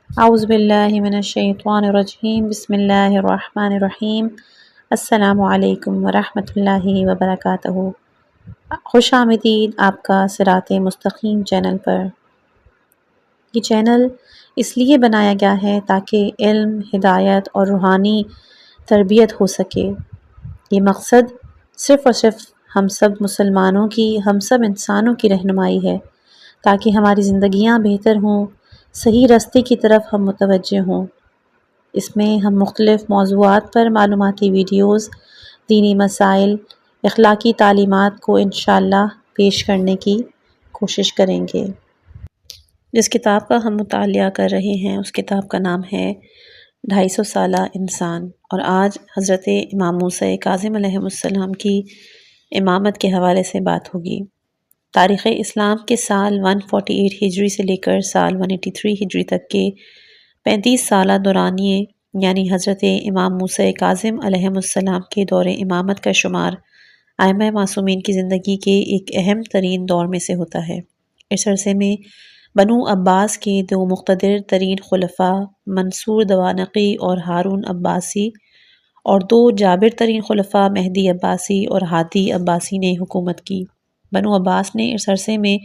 اعوذ باللہ من الشیطان الرجیم بسم اللہ الرحمن الرحیم السلام علیکم ورحمۃ اللہ وبرکاتہ۔ خوش آمدید آپ کا صراط مستقیم چینل پر۔ یہ چینل اس لیے بنایا گیا ہے تاکہ علم، ہدایت اور روحانی تربیت ہو سکے۔ یہ مقصد صرف اور صرف ہم سب مسلمانوں کی، ہم سب انسانوں کی رہنمائی ہے، تاکہ ہماری زندگیاں بہتر ہوں، صحیح راستے کی طرف ہم متوجہ ہوں۔ اس میں ہم مختلف موضوعات پر معلوماتی ویڈیوز، دینی مسائل، اخلاقی تعلیمات کو انشاءاللہ پیش کرنے کی کوشش کریں گے۔ جس کتاب کا ہم مطالعہ کر رہے ہیں اس کتاب کا نام ہے 250 سالہ انسان، اور آج حضرت امام موسیٰ کاظم علیہ السلام کی امامت کے حوالے سے بات ہوگی۔ تاریخ اسلام کے سال 148 ہجری سے لے کر سال 183 ہجری تک کے 35 سالہ دورانیے یعنی حضرت امام موسیٰ کاظم علیہ السلام کے دور امامت کا شمار ائمہ معصومین کی زندگی کے ایک اہم ترین دور میں سے ہوتا ہے۔ اس عرصے میں بنو عباس کے دو مقتدر ترین خلفاء منصور دوانقی اور ہارون عباسی اور دو جابر ترین خلفاء مہدی عباسی اور ہادی عباسی نے حکومت کی۔ بنو عباس نے اس عرصے میں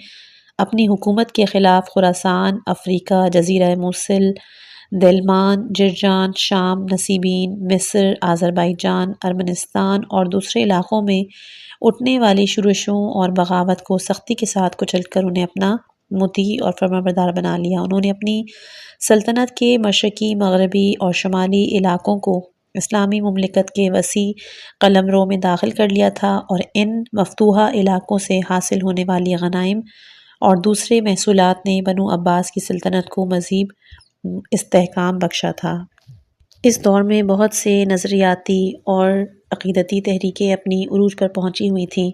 اپنی حکومت کے خلاف خراسان، افریقہ، جزیرہ موصل، دلمان، جرجان، شام، نصیبین، مصر، آذربائیجان، ارمنستان اور دوسرے علاقوں میں اٹھنے والی شورشوں اور بغاوت کو سختی کے ساتھ کچل کر انہیں اپنا مطیع اور فرمانبردار بنا لیا۔ انہوں نے اپنی سلطنت کے مشرقی، مغربی اور شمالی علاقوں کو اسلامی مملکت کے وسیع قلمرو میں داخل کر لیا تھا، اور ان مفتوحہ علاقوں سے حاصل ہونے والی غنائم اور دوسرے محصولات نے بنو عباس کی سلطنت کو مزید استحکام بخشا تھا۔ اس دور میں بہت سے نظریاتی اور عقیدتی تحریکیں اپنی عروج پر پہنچی ہوئی تھیں،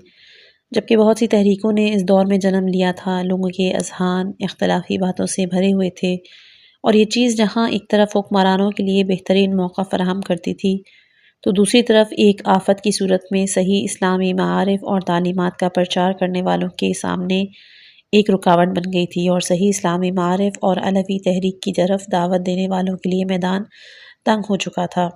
جبکہ بہت سی تحریکوں نے اس دور میں جنم لیا تھا۔ لوگوں کے اذہان اختلافی باتوں سے بھرے ہوئے تھے، اور یہ چیز جہاں ایک طرف حکمرانوں کے لیے بہترین موقع فراہم کرتی تھی، تو دوسری طرف ایک آفت کی صورت میں صحیح اسلامی معارف اور تعلیمات کا پرچار کرنے والوں کے سامنے ایک رکاوٹ بن گئی تھی، اور صحیح اسلامی معارف اور علوی تحریک کی طرف دعوت دینے والوں کے لیے میدان تنگ ہو چکا تھا۔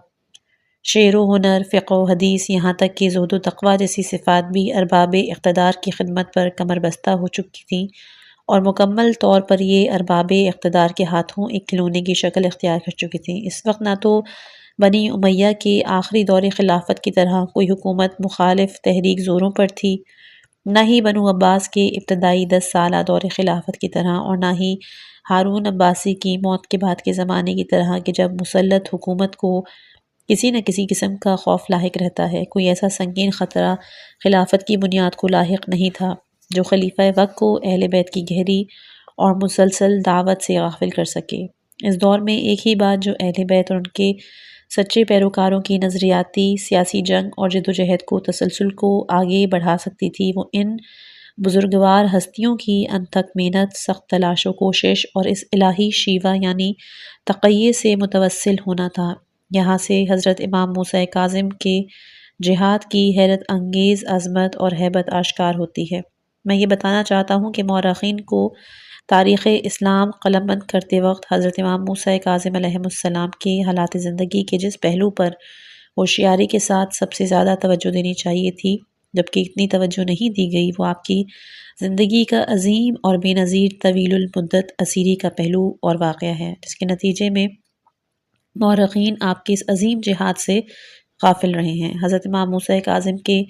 شعر و ہنر، فقہ و حدیث، یہاں تک کہ زہد و تقویٰ جیسی صفات بھی ارباب اقتدار کی خدمت پر کمر بستہ ہو چکی تھیں، اور مکمل طور پر یہ ارباب اقتدار کے ہاتھوں ایک کھلونے کی شکل اختیار کر چکی تھیں۔ اس وقت نہ تو بنی امیہ کے آخری دور خلافت کی طرح کوئی حکومت مخالف تحریک زوروں پر تھی، نہ ہی بنو عباس کے ابتدائی 10 سالہ دور خلافت کی طرح، اور نہ ہی ہارون عباسی کی موت کے بعد کے زمانے کی طرح کہ جب مسلط حکومت کو کسی نہ کسی قسم کا خوف لاحق رہتا ہے۔ کوئی ایسا سنگین خطرہ خلافت کی بنیاد کو لاحق نہیں تھا جو خلیفہ وقت کو اہل بیت کی گہری اور مسلسل دعوت سے غافل کر سکے۔ اس دور میں ایک ہی بات جو اہل بیت اور ان کے سچے پیروکاروں کی نظریاتی سیاسی جنگ اور جدوجہد کو تسلسل کو آگے بڑھا سکتی تھی، وہ ان بزرگوار ہستیوں کی انتھک محنت، سخت تلاش و کوشش اور اس الہی شیوا یعنی تقیّ سے متوسل ہونا تھا۔ یہاں سے حضرت امام موسیٰ کاظم کے جہاد کی حیرت انگیز عظمت اور ہیبت آشکار ہوتی ہے۔ میں یہ بتانا چاہتا ہوں کہ مورخین کو تاریخ اسلام قلم بند کرتے وقت حضرت امام موسیٰ کاظم علیہ السلام کے حالات زندگی کے جس پہلو پر ہوشیاری کے ساتھ سب سے زیادہ توجہ دینی چاہیے تھی، جبکہ اتنی توجہ نہیں دی گئی، وہ آپ کی زندگی کا عظیم اور بے نظیر طویل المدت اسیری کا پہلو اور واقعہ ہے، جس کے نتیجے میں مورخین آپ کے اس عظیم جہاد سے غافل رہے ہیں۔ حضرت امام موسیٰ کاظم کے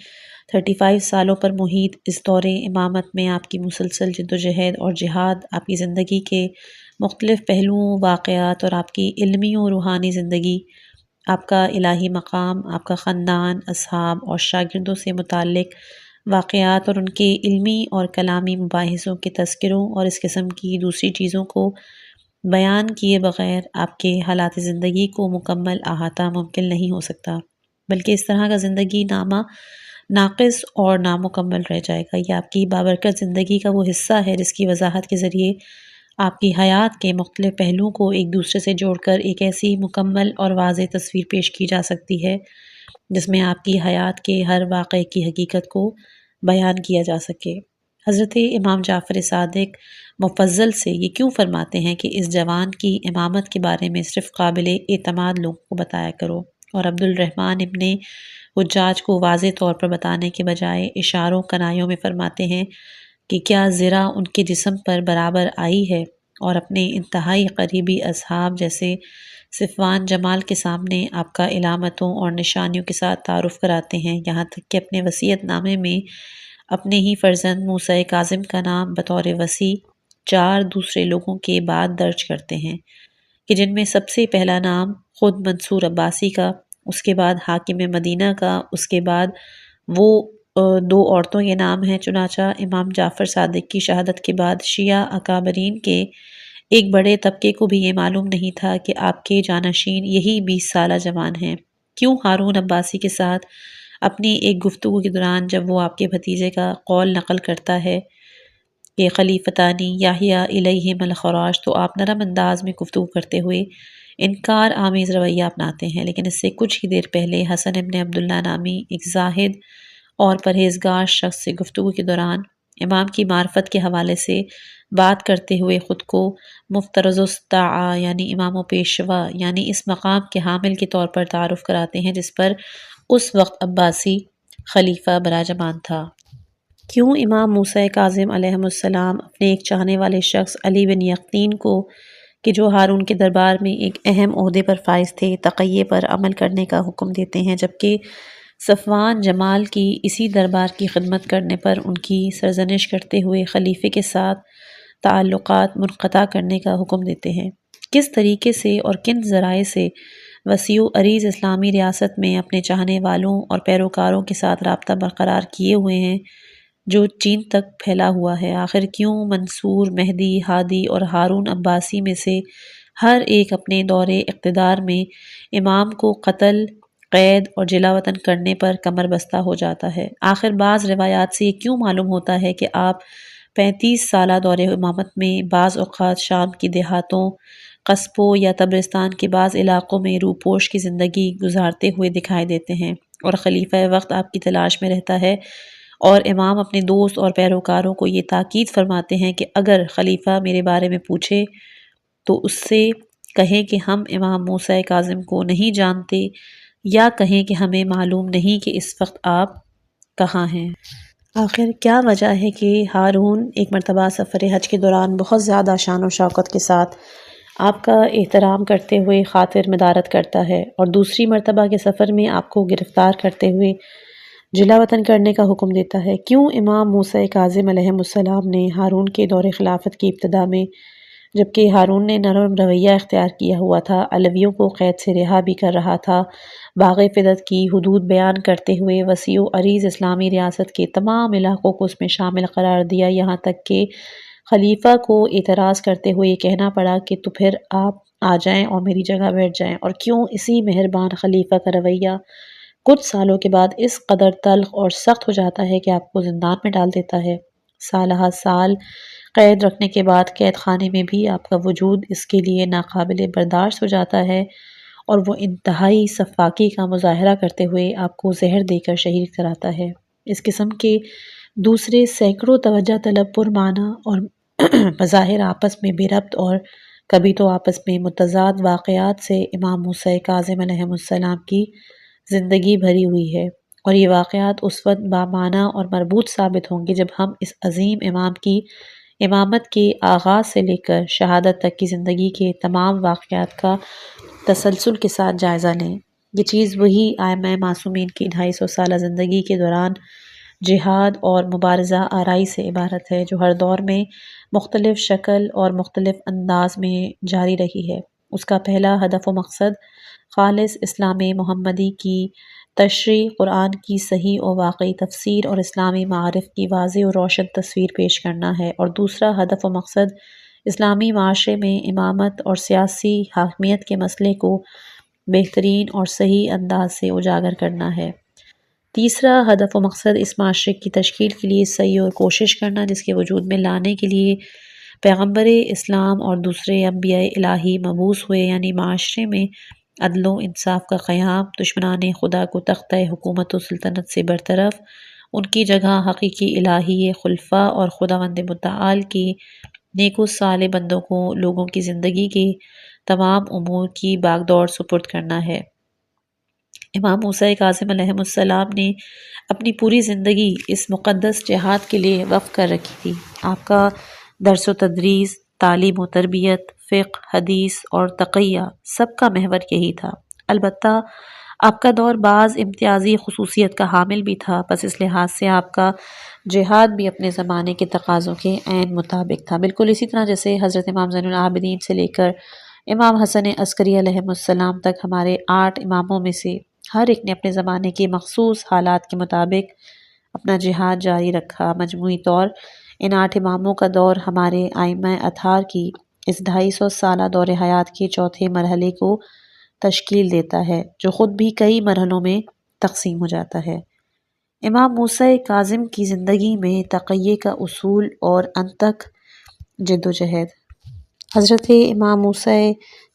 35 سالوں پر محیط اس دور امامت میں آپ کی مسلسل جدوجہد اور جہاد، آپ کی زندگی کے مختلف پہلوؤں، واقعات اور آپ کی علمی و روحانی زندگی، آپ کا الہی مقام، آپ کا خاندان، اصحاب اور شاگردوں سے متعلق واقعات اور ان کے علمی اور کلامی مباحثوں کے تذکروں اور اس قسم کی دوسری چیزوں کو بیان کیے بغیر آپ کے حالات زندگی کو مکمل احاطہ ممکن نہیں ہو سکتا، بلکہ اس طرح کا زندگی نامہ ناقص اور نامکمل رہ جائے گا۔ یہ آپ کی بابرکت زندگی کا وہ حصہ ہے جس کی وضاحت کے ذریعے آپ کی حیات کے مختلف پہلوؤں کو ایک دوسرے سے جوڑ کر ایک ایسی مکمل اور واضح تصویر پیش کی جا سکتی ہے جس میں آپ کی حیات کے ہر واقعے کی حقیقت کو بیان کیا جا سکے۔ حضرت امام جعفر صادق مفضل سے یہ کیوں فرماتے ہیں کہ اس جوان کی امامت کے بارے میں صرف قابل اعتماد لوگوں کو بتایا کرو، اور عبد الرحمن ابن حجاج کو واضح طور پر بتانے کے بجائے اشاروں کنایوں میں فرماتے ہیں کہ کیا زرہ ان کے جسم پر برابر آئی ہے، اور اپنے انتہائی قریبی اصحاب جیسے صفوان جمال کے سامنے آپ کا علامتوں اور نشانیوں کے ساتھ تعارف کراتے ہیں، یہاں تک کہ اپنے وصیت نامے میں اپنے ہی فرزند موسیٰ کاظم کا نام بطور وصی 4 دوسرے لوگوں کے بعد درج کرتے ہیں، کہ جن میں سب سے پہلا نام خود منصور عباسی کا، اس کے بعد حاکم مدینہ کا، اس کے بعد وہ 2 عورتوں کے نام ہیں۔ چنانچہ امام جعفر صادق کی شہادت کے بعد شیعہ اکابرین کے ایک بڑے طبقے کو بھی یہ معلوم نہیں تھا کہ آپ کے جانشین یہی 20 سالہ جوان ہیں۔ کیوں ہارون عباسی کے ساتھ اپنی ایک گفتگو کے دوران جب وہ آپ کے بھتیجے کا قول نقل کرتا ہے کہ خلیفتانی یحییٰ الیہم الخراج، تو آپ نرم انداز میں گفتگو کرتے ہوئے انکار آمیز رویہ اپناتے ہیں، لیکن اس سے کچھ ہی دیر پہلے حسن ابن عبداللہ نامی ایک زاہد اور پرہیزگار شخص سے گفتگو کے دوران امام کی معرفت کے حوالے سے بات کرتے ہوئے خود کو مفترض الطاعہ یعنی امام و پیشوا یعنی اس مقام کے حامل کے طور پر تعارف کراتے ہیں جس پر اس وقت عباسی خلیفہ براجمان تھا۔ کیوں امام موسیٰ کاظم علیہ السلام اپنے ایک چاہنے والے شخص علی بن یقطین کو کہ جو ہارون کے دربار میں ایک اہم عہدے پر فائز تھے تقیہ پر عمل کرنے کا حکم دیتے ہیں، جبکہ صفوان جمال کی اسی دربار کی خدمت کرنے پر ان کی سرزنش کرتے ہوئے خلیفے کے ساتھ تعلقات منقطع کرنے کا حکم دیتے ہیں؟ کس طریقے سے اور کن ذرائع سے وسیع و عریض اسلامی ریاست میں اپنے چاہنے والوں اور پیروکاروں کے ساتھ رابطہ برقرار کیے ہوئے ہیں جو چین تک پھیلا ہوا ہے؟ آخر کیوں منصور، مہدی، ہادی اور ہارون عباسی میں سے ہر ایک اپنے دور اقتدار میں امام کو قتل، قید اور جلا وطن کرنے پر کمر بستہ ہو جاتا ہے؟ آخر بعض روایات سے یہ کیوں معلوم ہوتا ہے کہ آپ 35 سالہ دور امامت میں بعض اوقات شام کی دیہاتوں، قصبوں یا تبرستان کے بعض علاقوں میں روپوش کی زندگی گزارتے ہوئے دکھائی دیتے ہیں، اور خلیفہ وقت آپ کی تلاش میں رہتا ہے، اور امام اپنے دوست اور پیروکاروں کو یہ تاکید فرماتے ہیں کہ اگر خلیفہ میرے بارے میں پوچھے تو اس سے کہیں کہ ہم امام موسیٰ کاظم کو نہیں جانتے، یا کہیں کہ ہمیں معلوم نہیں کہ اس وقت آپ کہاں ہیں۔ آخر کیا وجہ ہے کہ ہارون ایک مرتبہ سفر حج کے دوران بہت زیادہ شان و شوکت کے ساتھ آپ کا احترام کرتے ہوئے خاطر مدارت کرتا ہے، اور دوسری مرتبہ کے سفر میں آپ کو گرفتار کرتے ہوئے جلا وطن کرنے کا حکم دیتا ہے؟ کیوں امام موسیٰ کاظم علیہ السلام نے ہارون کے دور خلافت کی ابتدا میں، جبکہ ہارون نے نرم رویہ اختیار کیا ہوا تھا، علویوں کو قید سے رہا بھی کر رہا تھا، باغ فدت کی حدود بیان کرتے ہوئے وسیع و عریض اسلامی ریاست کے تمام علاقوں کو اس میں شامل قرار دیا، یہاں تک کہ خلیفہ کو اعتراض کرتے ہوئے یہ کہنا پڑا کہ تو پھر آپ آ جائیں اور میری جگہ بیٹھ جائیں؟ اور کیوں اسی مہربان خلیفہ کا رویہ کچھ سالوں کے بعد اس قدر تلخ اور سخت ہو جاتا ہے کہ آپ کو زندان میں ڈال دیتا ہے؟ سالہ سال قید رکھنے کے بعد قید خانے میں بھی آپ کا وجود اس کے لیے ناقابل برداشت ہو جاتا ہے، اور وہ انتہائی سفاکی کا مظاہرہ کرتے ہوئے آپ کو زہر دے کر شہید کراتا ہے۔ اس قسم کے دوسرے سینکڑوں توجہ طلب پرمعنی اور مظاہر آپس میں بے ربط اور کبھی تو آپس میں متضاد واقعات سے امام موسیٰ کاظم علیہ السلام کی زندگی بھری ہوئی ہے، اور یہ واقعات اس وقت بامعنی اور مربوط ثابت ہوں گے جب ہم اس عظیم امام کی امامت کے آغاز سے لے کر شہادت تک کی زندگی کے تمام واقعات کا تسلسل کے ساتھ جائزہ لیں۔ یہ چیز وہی ائمہ معصومین کی 250 سالہ زندگی کے دوران جہاد اور مبارزہ آرائی سے عبارت ہے، جو ہر دور میں مختلف شکل اور مختلف انداز میں جاری رہی ہے۔ اس کا پہلا ہدف و مقصد خالص اسلام محمدی کی تشریح، قرآن کی صحیح و واقعی تفسیر اور اسلامی معارف کی واضح و روشن تصویر پیش کرنا ہے، اور دوسرا ہدف و مقصد اسلامی معاشرے میں امامت اور سیاسی حاکمیت کے مسئلے کو بہترین اور صحیح انداز سے اجاگر کرنا ہے۔ تیسرا ہدف و مقصد اس معاشرے کی تشکیل کے لیے سعی اور کوشش کرنا جس کے وجود میں لانے کے لیے پیغمبر اسلام اور دوسرے انبیاء الہی مبعوث ہوئے، یعنی معاشرے میں عدل و انصاف کا قیام، دشمنان خدا کو تختہ حکومت و سلطنت سے برطرف ان کی جگہ حقیقی الہی خلفاء اور خداوند متعال کی نیک و صالح بندوں کو لوگوں کی زندگی کے تمام امور کی باغ دوڑ سپرد کرنا ہے۔ امام موسیٰ کاظم علیہ السلام نے اپنی پوری زندگی اس مقدس جہاد کے لیے وقف کر رکھی تھی۔ آپ کا درس و تدریس، تعلیم و تربیت، فقہ، حدیث اور تقیہ سب کا محور یہی تھا۔ البتہ آپ کا دور بعض امتیازی خصوصیت کا حامل بھی تھا، بس اس لحاظ سے آپ کا جہاد بھی اپنے زمانے کے تقاضوں کے عین مطابق تھا، بالکل اسی طرح جیسے حضرت امام زین العابدین سے لے کر امام حسن عسکری علیہ السلام تک ہمارے 8 اماموں میں سے ہر ایک نے اپنے زمانے کے مخصوص حالات کے مطابق اپنا جہاد جاری رکھا۔ مجموعی طور ان 8 اماموں کا دور ہمارے ائمہ اطہار کی اس 250 سالہ دور حیات کے چوتھے مرحلے کو تشکیل دیتا ہے، جو خود بھی کئی مرحلوں میں تقسیم ہو جاتا ہے۔ امام موسیٰ کاظم کی زندگی میں تقیہ کا اصول اور انت تک جد و جہد۔ حضرت امام موسیٰ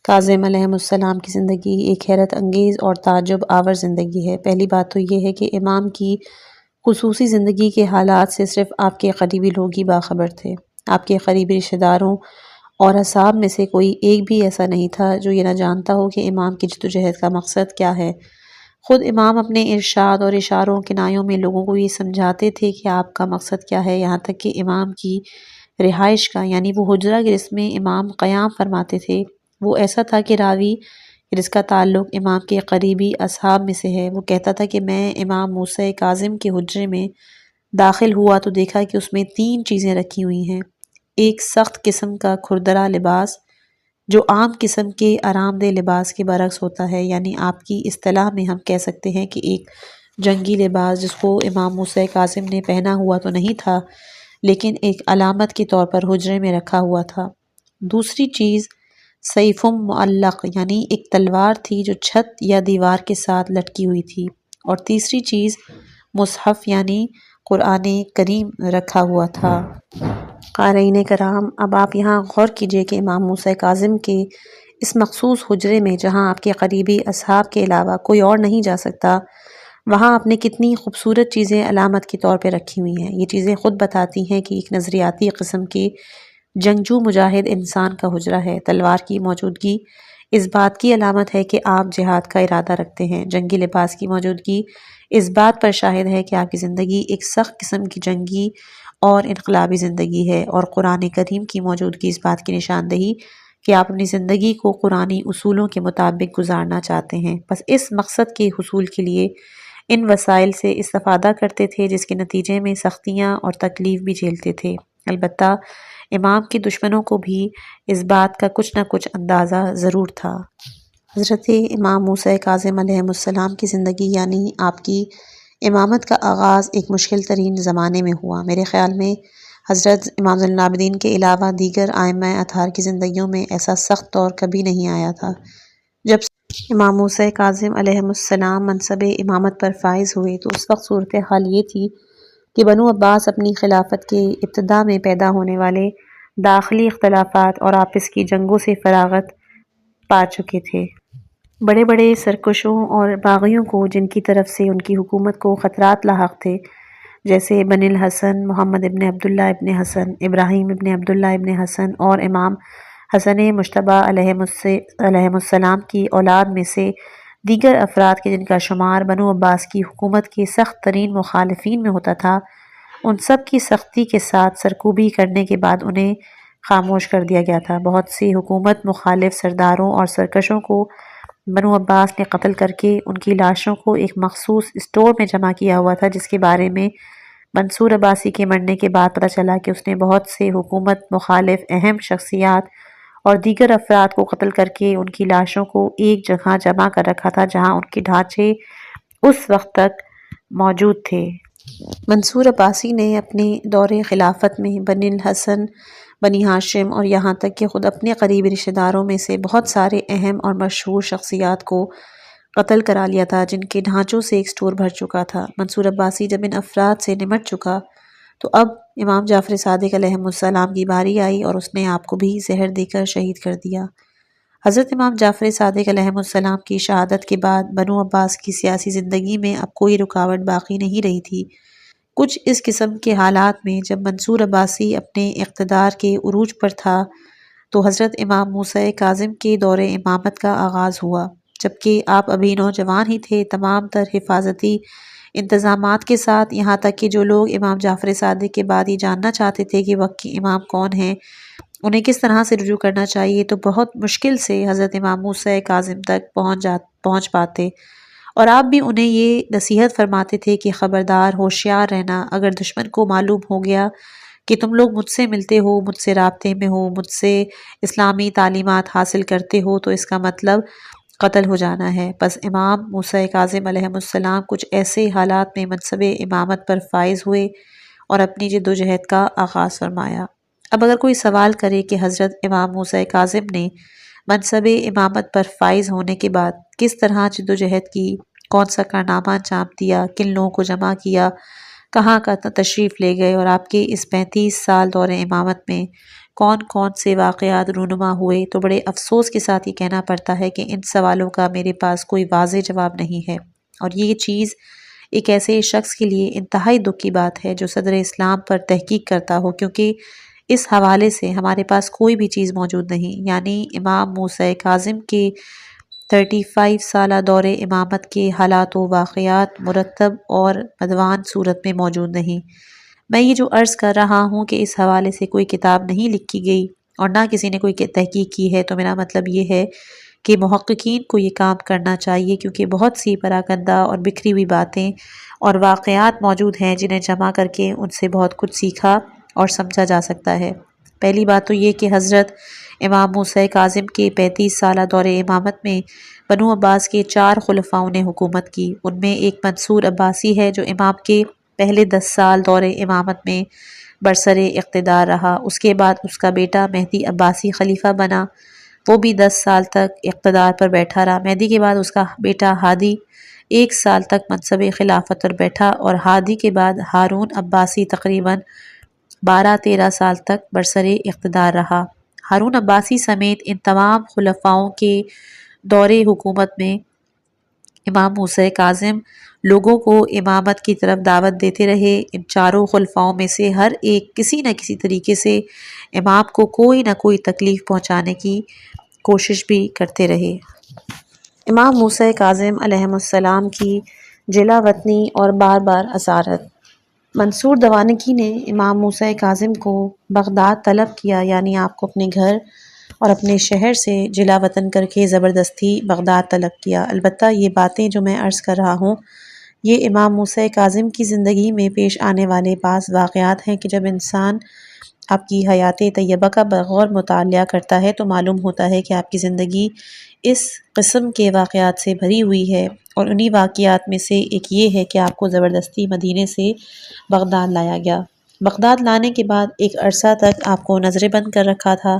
کاظم علیہ السلام کی زندگی ایک حیرت انگیز اور تعجب آور زندگی ہے۔ پہلی بات تو یہ ہے کہ امام کی خصوصی زندگی کے حالات سے صرف آپ کے قریبی لوگ ہی باخبر تھے۔ آپ کے قریبی رشتہ داروں اور اصحاب میں سے کوئی ایک بھی ایسا نہیں تھا جو یہ نہ جانتا ہو کہ امام کی جد و جہد کا مقصد کیا ہے۔ خود امام اپنے ارشاد اور اشاروں کنایوں میں لوگوں کو یہ سمجھاتے تھے کہ آپ کا مقصد کیا ہے، یہاں تک کہ امام کی رہائش کا، یعنی وہ حجرہ جس میں امام قیام فرماتے تھے، وہ ایسا تھا کہ راوی جس کا تعلق امام کے قریبی اصحاب میں سے ہے، وہ کہتا تھا کہ میں امام موسیٰ کاظم کے حجرے میں داخل ہوا تو دیکھا کہ اس میں 3 چیزیں رکھی ہوئی ہیں۔ ایک سخت قسم کا کھردرا لباس جو عام قسم کے آرام دہ لباس کے برعکس ہوتا ہے، یعنی آپ کی اصطلاح میں ہم کہہ سکتے ہیں کہ ایک جنگی لباس جس کو امام موسیٰ کاظم نے پہنا ہوا تو نہیں تھا، لیکن ایک علامت کے طور پر حجرے میں رکھا ہوا تھا۔ دوسری چیز سیف معلق، یعنی ایک تلوار تھی جو چھت یا دیوار کے ساتھ لٹکی ہوئی تھی، اور تیسری چیز مصحف یعنی قرآن کریم رکھا ہوا تھا۔ قارئین کرام، اب آپ یہاں غور کیجئے کہ امام موسیٰ کاظم کے اس مخصوص حجرے میں جہاں آپ کے قریبی اصحاب کے علاوہ کوئی اور نہیں جا سکتا، وہاں آپ نے کتنی خوبصورت چیزیں علامت کے طور پہ رکھی ہوئی ہیں۔ یہ چیزیں خود بتاتی ہیں کہ ایک نظریاتی قسم کے جنگجو مجاہد انسان کا حجرہ ہے۔ تلوار کی موجودگی اس بات کی علامت ہے کہ آپ جہاد کا ارادہ رکھتے ہیں۔ جنگی لباس کی موجودگی اس بات پر شاہد ہے کہ آپ کی زندگی ایک سخت قسم کی جنگی اور انقلابی زندگی ہے، اور قرآن کریم کی موجودگی اس بات کی نشاندہی کہ آپ اپنی زندگی کو قرآنی اصولوں کے مطابق گزارنا چاہتے ہیں۔ بس اس مقصد کے حصول کے لیے ان وسائل سے استفادہ کرتے تھے جس کے نتیجے میں سختیاں اور تکلیف بھی جھیلتے تھے۔ البتہ امام کے دشمنوں کو بھی اس بات کا کچھ نہ کچھ اندازہ ضرور تھا۔ حضرت امام موسیٰ کاظم علیہ السلام کی زندگی یعنی آپ کی امامت کا آغاز ایک مشکل ترین زمانے میں ہوا۔ میرے خیال میں حضرت امام زین العابدین کے علاوہ دیگر ائمہ اطہار کی زندگیوں میں ایسا سخت دور کبھی نہیں آیا تھا۔ جب امام موسیٰ کاظم علیہ السلام منصب امامت پر فائز ہوئے تو اس وقت صورتحال یہ تھی کہ بنو عباس اپنی خلافت کے ابتدا میں پیدا ہونے والے داخلی اختلافات اور آپس کی جنگوں سے فراغت پا چکے تھے۔ بڑے بڑے سرکشوں اور باغیوں کو جن کی طرف سے ان کی حکومت کو خطرات لاحق تھے، جیسے بن الحسن، محمد ابن عبداللہ ابن حسن، ابراہیم ابن عبداللہ ابن حسن اور امام حسن مجتبیٰ علیہ السلام کی اولاد میں سے دیگر افراد کے جن کا شمار بنو عباس کی حکومت کے سخت ترین مخالفین میں ہوتا تھا، ان سب کی سختی کے ساتھ سرکوبی کرنے کے بعد انہیں خاموش کر دیا گیا تھا۔ بہت سے حکومت مخالف سرداروں اور سرکشوں کو بنو عباس نے قتل کر کے ان کی لاشوں کو ایک مخصوص اسٹور میں جمع کیا ہوا تھا، جس کے بارے میں منصور عباسی کے مرنے کے بعد پتہ چلا کہ اس نے بہت سے حکومت مخالف اہم شخصیات اور دیگر افراد کو قتل کر کے ان کی لاشوں کو ایک جگہ جمع کر رکھا تھا جہاں ان کے ڈھانچے اس وقت تک موجود تھے۔ منصور عباسی نے اپنے دور خلافت میں بن الحسن، بنی ہاشم اور یہاں تک کہ خود اپنے قریبی رشتہ داروں میں سے بہت سارے اہم اور مشہور شخصیات کو قتل کرا لیا تھا جن کے ڈھانچوں سے ایک سٹور بھر چکا تھا۔ منصور عباسی جب ان افراد سے نمٹ چکا تو اب امام جعفر صادق علیہ السلام کی باری آئی اور اس نے آپ کو بھی زہر دے کر شہید کر دیا۔ حضرت امام جعفر صادق علیہ السلام کی شہادت کے بعد بنو عباس کی سیاسی زندگی میں اب کوئی رکاوٹ باقی نہیں رہی تھی۔ کچھ اس قسم کے حالات میں جب منصور عباسی اپنے اقتدار کے عروج پر تھا تو حضرت امام موسیٰ کاظم کے دور امامت کا آغاز ہوا، جبکہ آپ ابھی نوجوان ہی تھے۔ تمام تر حفاظتی انتظامات کے ساتھ، یہاں تک کہ جو لوگ امام جعفر صادق کے بعد یہ جاننا چاہتے تھے کہ وقت کے امام کون ہیں، انہیں کس طرح سے رجوع کرنا چاہیے، تو بہت مشکل سے حضرت امام موسیٰ کاظم تک پہنچ پاتے، اور آپ بھی انہیں یہ نصیحت فرماتے تھے کہ خبردار، ہوشیار رہنا، اگر دشمن کو معلوم ہو گیا کہ تم لوگ مجھ سے ملتے ہو، مجھ سے رابطے میں ہو، مجھ سے اسلامی تعلیمات حاصل کرتے ہو، تو اس کا مطلب قتل ہو جانا ہے۔ پس امام موسیٰ کاظم علیہ السلام کچھ ایسے حالات میں منصب امامت پر فائز ہوئے اور اپنی جد و جہد کا آغاز فرمایا۔ اب اگر کوئی سوال کرے کہ حضرت امام موسیٰ کاظم نے منصب امامت پر فائز ہونے کے بعد کس طرح جد و جہد کی، کون سا کارنامہ انجام دیا، کن لوگوں کو جمع کیا، کہاں کا تشریف لے گئے، اور آپ کے اس 35 سال دور امامت میں کون کون سے واقعات رونما ہوئے، تو بڑے افسوس کے ساتھ یہ کہنا پڑتا ہے کہ ان سوالوں کا میرے پاس کوئی واضح جواب نہیں ہے، اور یہ چیز ایک ایسے شخص کے لیے انتہائی دکھ کی بات ہے جو صدر اسلام پر تحقیق کرتا ہو، کیونکہ اس حوالے سے ہمارے پاس کوئی بھی چیز موجود نہیں، یعنی امام موسیٰ کاظم کے 35 سالہ دور امامت کے حالات و واقعات مرتب اور مدون صورت میں موجود نہیں۔ میں یہ جو عرض کر رہا ہوں کہ اس حوالے سے کوئی کتاب نہیں لکھی گئی اور نہ کسی نے کوئی تحقیق کی ہے، تو میرا مطلب یہ ہے کہ محققین کو یہ کام کرنا چاہیے، کیونکہ بہت سی پراگندہ اور بکھری ہوئی باتیں اور واقعات موجود ہیں جنہیں جمع کر کے ان سے بہت کچھ سیکھا اور سمجھا جا سکتا ہے۔ پہلی بات تو یہ کہ حضرت امام موسیٰ کاظم کے 35 سالہ دور امامت میں بنو عباس کے 4 خلفاؤں نے حکومت کی۔ ان میں ایک منصور عباسی ہے جو امام کے پہلے 10 سال دور امامت میں برسر اقتدار رہا۔ اس کے بعد اس کا بیٹا مہدی عباسی خلیفہ بنا، وہ بھی 10 سال تک اقتدار پر بیٹھا رہا۔ مہدی کے بعد اس کا بیٹا ہادی 1 سال تک منصب خلافت پر بیٹھا، اور ہادی کے بعد ہارون عباسی تقریباً 12-13 سال تک برسر اقتدار رہا۔ ہارون عباسی سمیت ان تمام خلفاؤں کے دور حکومت میں امام موسیٰ کاظم لوگوں کو امامت کی طرف دعوت دیتے رہے۔ ان چاروں خلفاؤں میں سے ہر ایک کسی نہ کسی طریقے سے امام کو کوئی نہ کوئی تکلیف پہنچانے کی کوشش بھی کرتے رہے۔ امام موسیٰ کاظم علیہ السلام کی جلا وطنی اور بار بار اسارت۔ منصور دوانگی نے امام موسیٰ کاظم کو بغداد طلب کیا، یعنی آپ کو اپنے گھر اور اپنے شہر سے جلا وطن کر کے زبردستی بغداد طلب کیا۔ البتہ یہ باتیں جو میں عرض کر رہا ہوں، یہ امام موسیٰ کاظم کی زندگی میں پیش آنے والے بعض واقعات ہیں کہ جب انسان آپ کی حیات طیبہ کا بغور مطالعہ کرتا ہے تو معلوم ہوتا ہے کہ آپ کی زندگی اس قسم کے واقعات سے بھری ہوئی ہے، اور انہی واقعات میں سے ایک یہ ہے کہ آپ کو زبردستی مدینے سے بغداد لایا گیا۔ بغداد لانے کے بعد ایک عرصہ تک آپ کو نظر بند کر رکھا تھا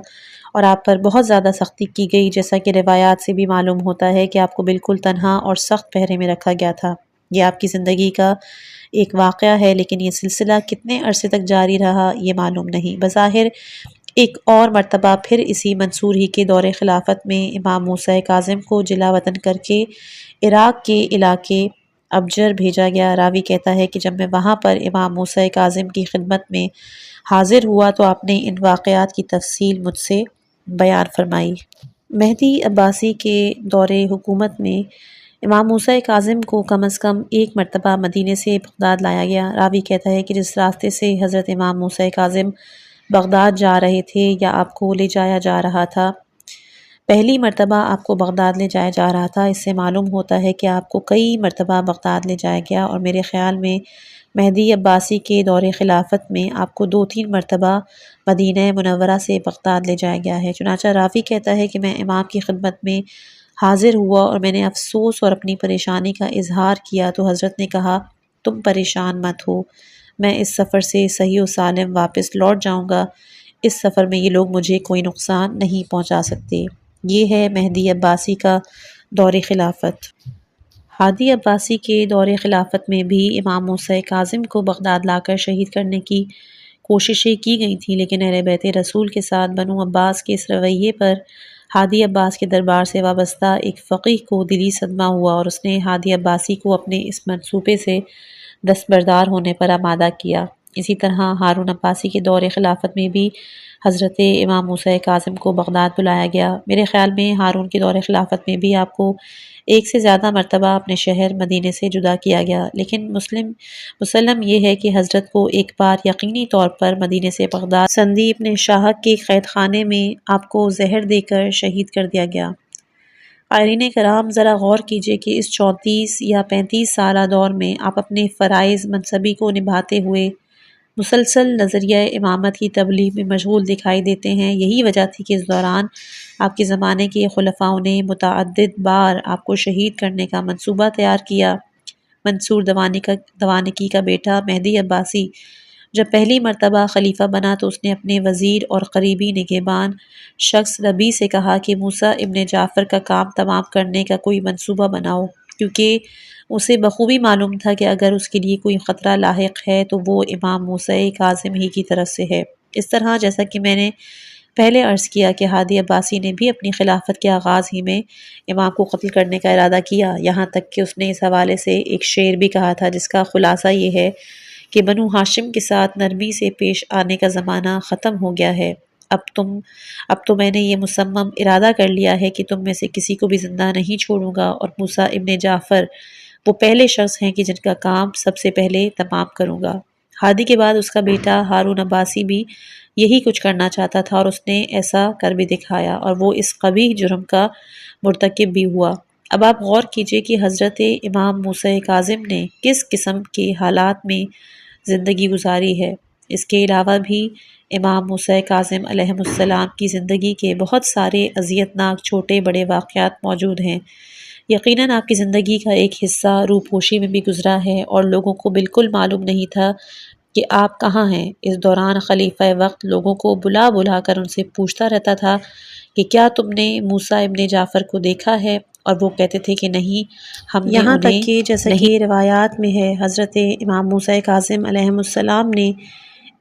اور آپ پر بہت زیادہ سختی کی گئی، جیسا کہ روایات سے بھی معلوم ہوتا ہے کہ آپ کو بالکل تنہا اور سخت پہرے میں رکھا گیا تھا۔ یہ آپ کی زندگی کا ایک واقعہ ہے، لیکن یہ سلسلہ کتنے عرصے تک جاری رہا یہ معلوم نہیں۔ بظاہر ایک اور مرتبہ پھر اسی منصور ہی کے دور خلافت میں امام موسیٰ کاظم کو جلا وطن کر کے عراق کے علاقے ابجر بھیجا گیا۔ راوی کہتا ہے کہ جب میں وہاں پر امام موسیٰ کاظم کی خدمت میں حاضر ہوا تو آپ نے ان واقعات کی تفصیل مجھ سے بیان فرمائی۔ مہدی عباسی کے دور حکومت میں امام موسیٰ کاظم کو کم از کم 1 مرتبہ مدینے سے بغداد لایا گیا۔ راوی کہتا ہے کہ جس راستے سے حضرت امام موسیٰ کاظم بغداد جا رہے تھے یا آپ کو لے جایا جا رہا تھا، پہلی مرتبہ آپ کو بغداد لے جایا جا رہا تھا، اس سے معلوم ہوتا ہے کہ آپ کو کئی مرتبہ بغداد لے جایا گیا، اور میرے خیال میں مہدی عباسی کے دور خلافت میں آپ کو 2-3 مرتبہ مدینہ منورہ سے بغداد لے جایا گیا ہے۔ چنانچہ راوی کہتا ہے کہ میں امام کی خدمت میں حاضر ہوا اور میں نے افسوس اور اپنی پریشانی کا اظہار کیا تو حضرت نے کہا، تم پریشان مت ہو، میں اس سفر سے صحیح و سالم واپس لوٹ جاؤں گا، اس سفر میں یہ لوگ مجھے کوئی نقصان نہیں پہنچا سکتے۔ یہ ہے مہدی عباسی کا دور خلافت۔ ہادی عباسی کے دور خلافت میں بھی امام موسیٰ کاظم کو بغداد لا کر شہید کرنے کی کوششیں کی گئی تھیں، لیکن اہل بیت رسول کے ساتھ بنو عباس کے اس رویے پر ہادی عباس کے دربار سے وابستہ ایک فقیہ کو دلی صدمہ ہوا، اور اس نے ہادی عباسی کو اپنے اس منصوبے سے دستبردار ہونے پر آمادہ کیا۔ اسی طرح ہارون عباسی کے دور خلافت میں بھی حضرت امام موسیٰ کاظم کو بغداد بلایا گیا۔ میرے خیال میں ہارون کے دور خلافت میں بھی آپ کو ایک سے زیادہ مرتبہ اپنے شہر مدینے سے جدا کیا گیا، لیکن مسلم یہ ہے کہ حضرت کو ایک بار یقینی طور پر مدینے سے بغداد سندیپ نے شاہک کے قید خانے میں آپ کو زہر دے کر شہید کر دیا گیا۔ قائرین کرام، ذرا غور کیجئے کہ اس 34 یا 35 سالہ دور میں آپ اپنے فرائض منصبی کو نبھاتے ہوئے مسلسل نظریہ امامت کی تبلیغ میں مشغول دکھائی دیتے ہیں۔ یہی وجہ تھی کہ اس دوران آپ کے زمانے کے خلفاؤں نے متعدد بار آپ کو شہید کرنے کا منصوبہ تیار کیا۔ منصور دوانکی کا بیٹا مہدی عباسی جب پہلی مرتبہ خلیفہ بنا تو اس نے اپنے وزیر اور قریبی نگہبان شخص ربیع سے کہا کہ موسیٰ ابن جعفر کا کام تمام کرنے کا کوئی منصوبہ بناؤ، کیونکہ اسے بخوبی معلوم تھا کہ اگر اس کے لیے کوئی خطرہ لاحق ہے تو وہ امام موسیٰ کاظم ہی کی طرف سے ہے۔ اس طرح جیسا کہ میں نے پہلے عرض کیا کہ ہادی عباسی نے بھی اپنی خلافت کے آغاز ہی میں امام کو قتل کرنے کا ارادہ کیا، یہاں تک کہ اس نے اس حوالے سے ایک شعر بھی کہا تھا جس کا خلاصہ یہ ہے کہ بنو ہاشم کے ساتھ نرمی سے پیش آنے کا زمانہ ختم ہو گیا ہے۔ اب تو میں نے یہ مصمم ارادہ کر لیا ہے کہ تم میں سے کسی کو بھی زندہ نہیں چھوڑوں گا، اور موسیٰ ابن جعفر وہ پہلے شخص ہیں کہ جن کا کام سب سے پہلے تمام کروں گا۔ ہادی کے بعد اس کا بیٹا ہارون عباسی بھی یہی کچھ کرنا چاہتا تھا، اور اس نے ایسا کر بھی دکھایا، اور وہ اس قبیح جرم کا مرتکب بھی ہوا۔ اب آپ غور کیجئے کہ حضرت امام موسیٰ کاظم نے کس قسم کے حالات میں زندگی گزاری ہے۔ اس کے علاوہ بھی امام موسیٰ کاظم علیہ السلام کی زندگی کے بہت سارے اذیتناک چھوٹے بڑے واقعات موجود ہیں۔ یقیناً آپ کی زندگی کا ایک حصہ روپوشی میں بھی گزرا ہے، اور لوگوں کو بالکل معلوم نہیں تھا کہ آپ کہاں ہیں۔ اس دوران خلیفہ وقت لوگوں کو بلا بلا کر ان سے پوچھتا رہتا تھا کہ کیا تم نے موسیٰ ابن جعفر کو دیکھا ہے، اور وہ کہتے تھے کہ نہیں، ہم نے یہاں انہیں تک کہ جیسا کہ روایات میں ہے، حضرت امام موسیٰ کاظم علیہ السلام نے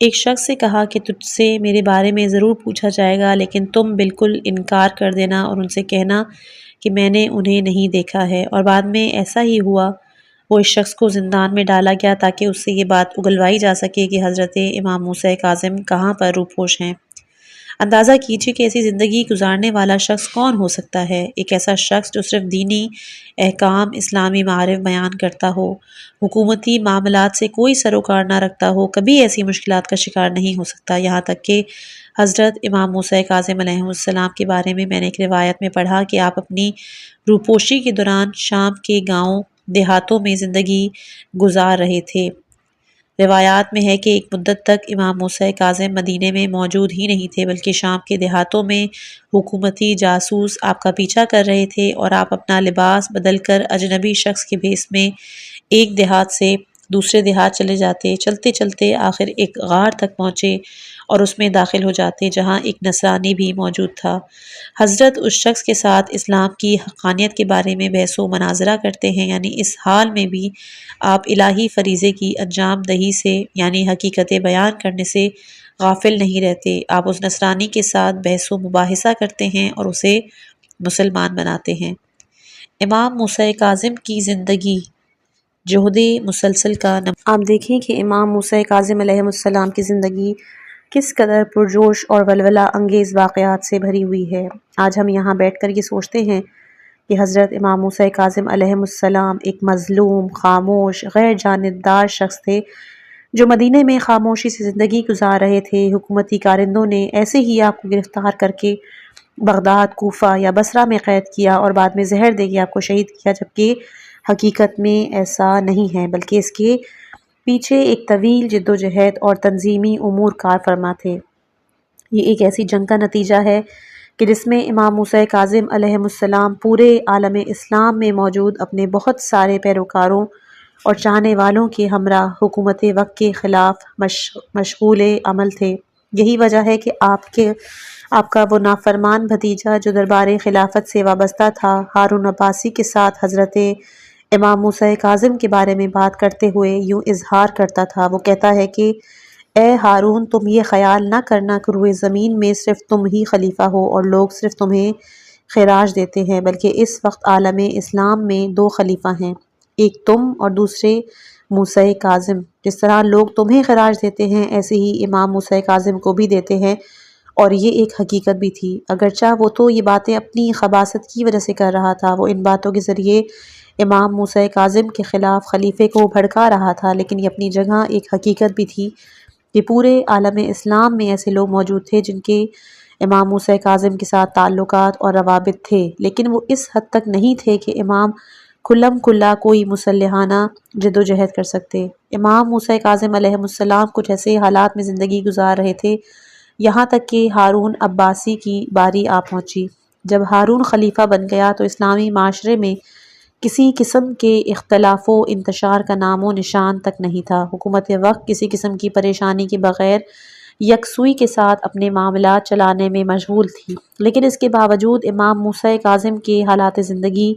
ایک شخص سے کہا کہ تجھ سے میرے بارے میں ضرور پوچھا جائے گا، لیکن تم بالکل انکار کر دینا اور ان سے کہنا کہ میں نے انہیں نہیں دیکھا ہے، اور بعد میں ایسا ہی ہوا۔ وہ اس شخص کو زندان میں ڈالا گیا تاکہ اس سے یہ بات اگلوائی جا سکے کہ حضرت امام موسیٰ کاظم کہاں پر روپوش ہیں۔ اندازہ کیجیے کہ ایسی زندگی گزارنے والا شخص کون ہو سکتا ہے، ایک ایسا شخص جو صرف دینی احکام، اسلامی معارف بیان کرتا ہو، حکومتی معاملات سے کوئی سروکار نہ رکھتا ہو، کبھی ایسی مشکلات کا شکار نہیں ہو سکتا۔ یہاں تک کہ حضرت امام موسیٰ کاظم علیہ السلام کے بارے میں نے ایک روایت میں پڑھا کہ آپ اپنی روپوشی کے دوران شام کے گاؤں دیہاتوں میں زندگی گزار رہے تھے۔ روایات میں ہے کہ ایک مدت تک امام موسیٰ کاظم مدینے میں موجود ہی نہیں تھے، بلکہ شام کے دیہاتوں میں حکومتی جاسوس آپ کا پیچھا کر رہے تھے، اور آپ اپنا لباس بدل کر اجنبی شخص کے بھیس میں ایک دیہات سے دوسرے دیہات چلے جاتے، چلتے چلتے آخر ایک غار تک پہنچے اور اس میں داخل ہو جاتے جہاں ایک نصرانی بھی موجود تھا۔ حضرت اس شخص کے ساتھ اسلام کی حقانیت کے بارے میں بحث و مناظرہ کرتے ہیں، یعنی اس حال میں بھی آپ الہی فریضے کی انجام دہی سے، یعنی حقیقت بیان کرنے سے غافل نہیں رہتے۔ آپ اس نصرانی کے ساتھ بحث و مباحثہ کرتے ہیں اور اسے مسلمان بناتے ہیں۔ امام موسیٰ کاظم کی زندگی جہد مسلسل کا آپ دیکھیں کہ امام موسیٰ کاظم علیہ السلام کی زندگی کس قدر پرجوش اور ولولہ انگیز واقعات سے بھری ہوئی ہے۔ آج ہم یہاں بیٹھ کر یہ سوچتے ہیں کہ حضرت امام موسیٰ کاظم علیہ السلام ایک مظلوم، خاموش، غیر جانبدار شخص تھے جو مدینے میں خاموشی سے زندگی گزار رہے تھے۔ حکومتی کارندوں نے ایسے ہی آپ کو گرفتار کر کے بغداد، کوفہ یا بصرہ میں قید کیا اور بعد میں زہر دے کے آپ کو شہید کیا، جبکہ حقیقت میں ایسا نہیں ہے، بلکہ اس کے پیچھے ایک طویل جدوجہد اور تنظیمی امور کار فرما تھے۔ یہ ایک ایسی جنگ کا نتیجہ ہے کہ جس میں امام موسیٰ کاظم علیہ السلام پورے عالم اسلام میں موجود اپنے بہت سارے پیروکاروں اور چاہنے والوں کے ہمراہ حکومت وقت کے خلاف مشغول عمل تھے۔ یہی وجہ ہے کہ آپ کا وہ نافرمان بھتیجا جو دربار خلافت سے وابستہ تھا، ہارون عباسی کے ساتھ حضرت امام موسیٰ کاظم کے بارے میں بات کرتے ہوئے یوں اظہار کرتا تھا۔ وہ کہتا ہے کہ اے ہارون، تم یہ خیال نہ کرنا کہ روئے زمین میں صرف تم ہی خلیفہ ہو اور لوگ صرف تمہیں خراج دیتے ہیں، بلکہ اس وقت عالم اسلام میں دو خلیفہ ہیں، ایک تم اور دوسرے موسیٰ کاظم، جس طرح لوگ تمہیں خراج دیتے ہیں ایسے ہی امام موسیٰ کاظم کو بھی دیتے ہیں، اور یہ ایک حقیقت بھی تھی۔ اگرچہ وہ تو یہ باتیں اپنی خباثت کی وجہ سے کر رہا تھا، وہ ان باتوں کے ذریعے امام موسیٰ کاظم کے خلاف خلیفے کو بھڑکا رہا تھا، لیکن یہ اپنی جگہ ایک حقیقت بھی تھی کہ پورے عالم اسلام میں ایسے لوگ موجود تھے جن کے امام موسیٰ کاظم کے ساتھ تعلقات اور روابط تھے، لیکن وہ اس حد تک نہیں تھے کہ امام کھلم کھلا کوئی مسلحانہ جد و جہد کر سکتے۔ امام موسیٰ کاظم علیہ السلام کچھ ایسے حالات میں زندگی گزار رہے تھے، یہاں تک کہ ہارون عباسی کی باری آ پہنچی۔ جب ہارون خلیفہ بن گیا تو اسلامی معاشرے میں کسی قسم کے اختلاف و انتشار کا نام و نشان تک نہیں تھا۔ حکومت وقت کسی قسم کی پریشانی کے بغیر یکسوئی کے ساتھ اپنے معاملات چلانے میں مشغول تھی، لیکن اس کے باوجود امام موسیٰ کاظم کے حالات زندگی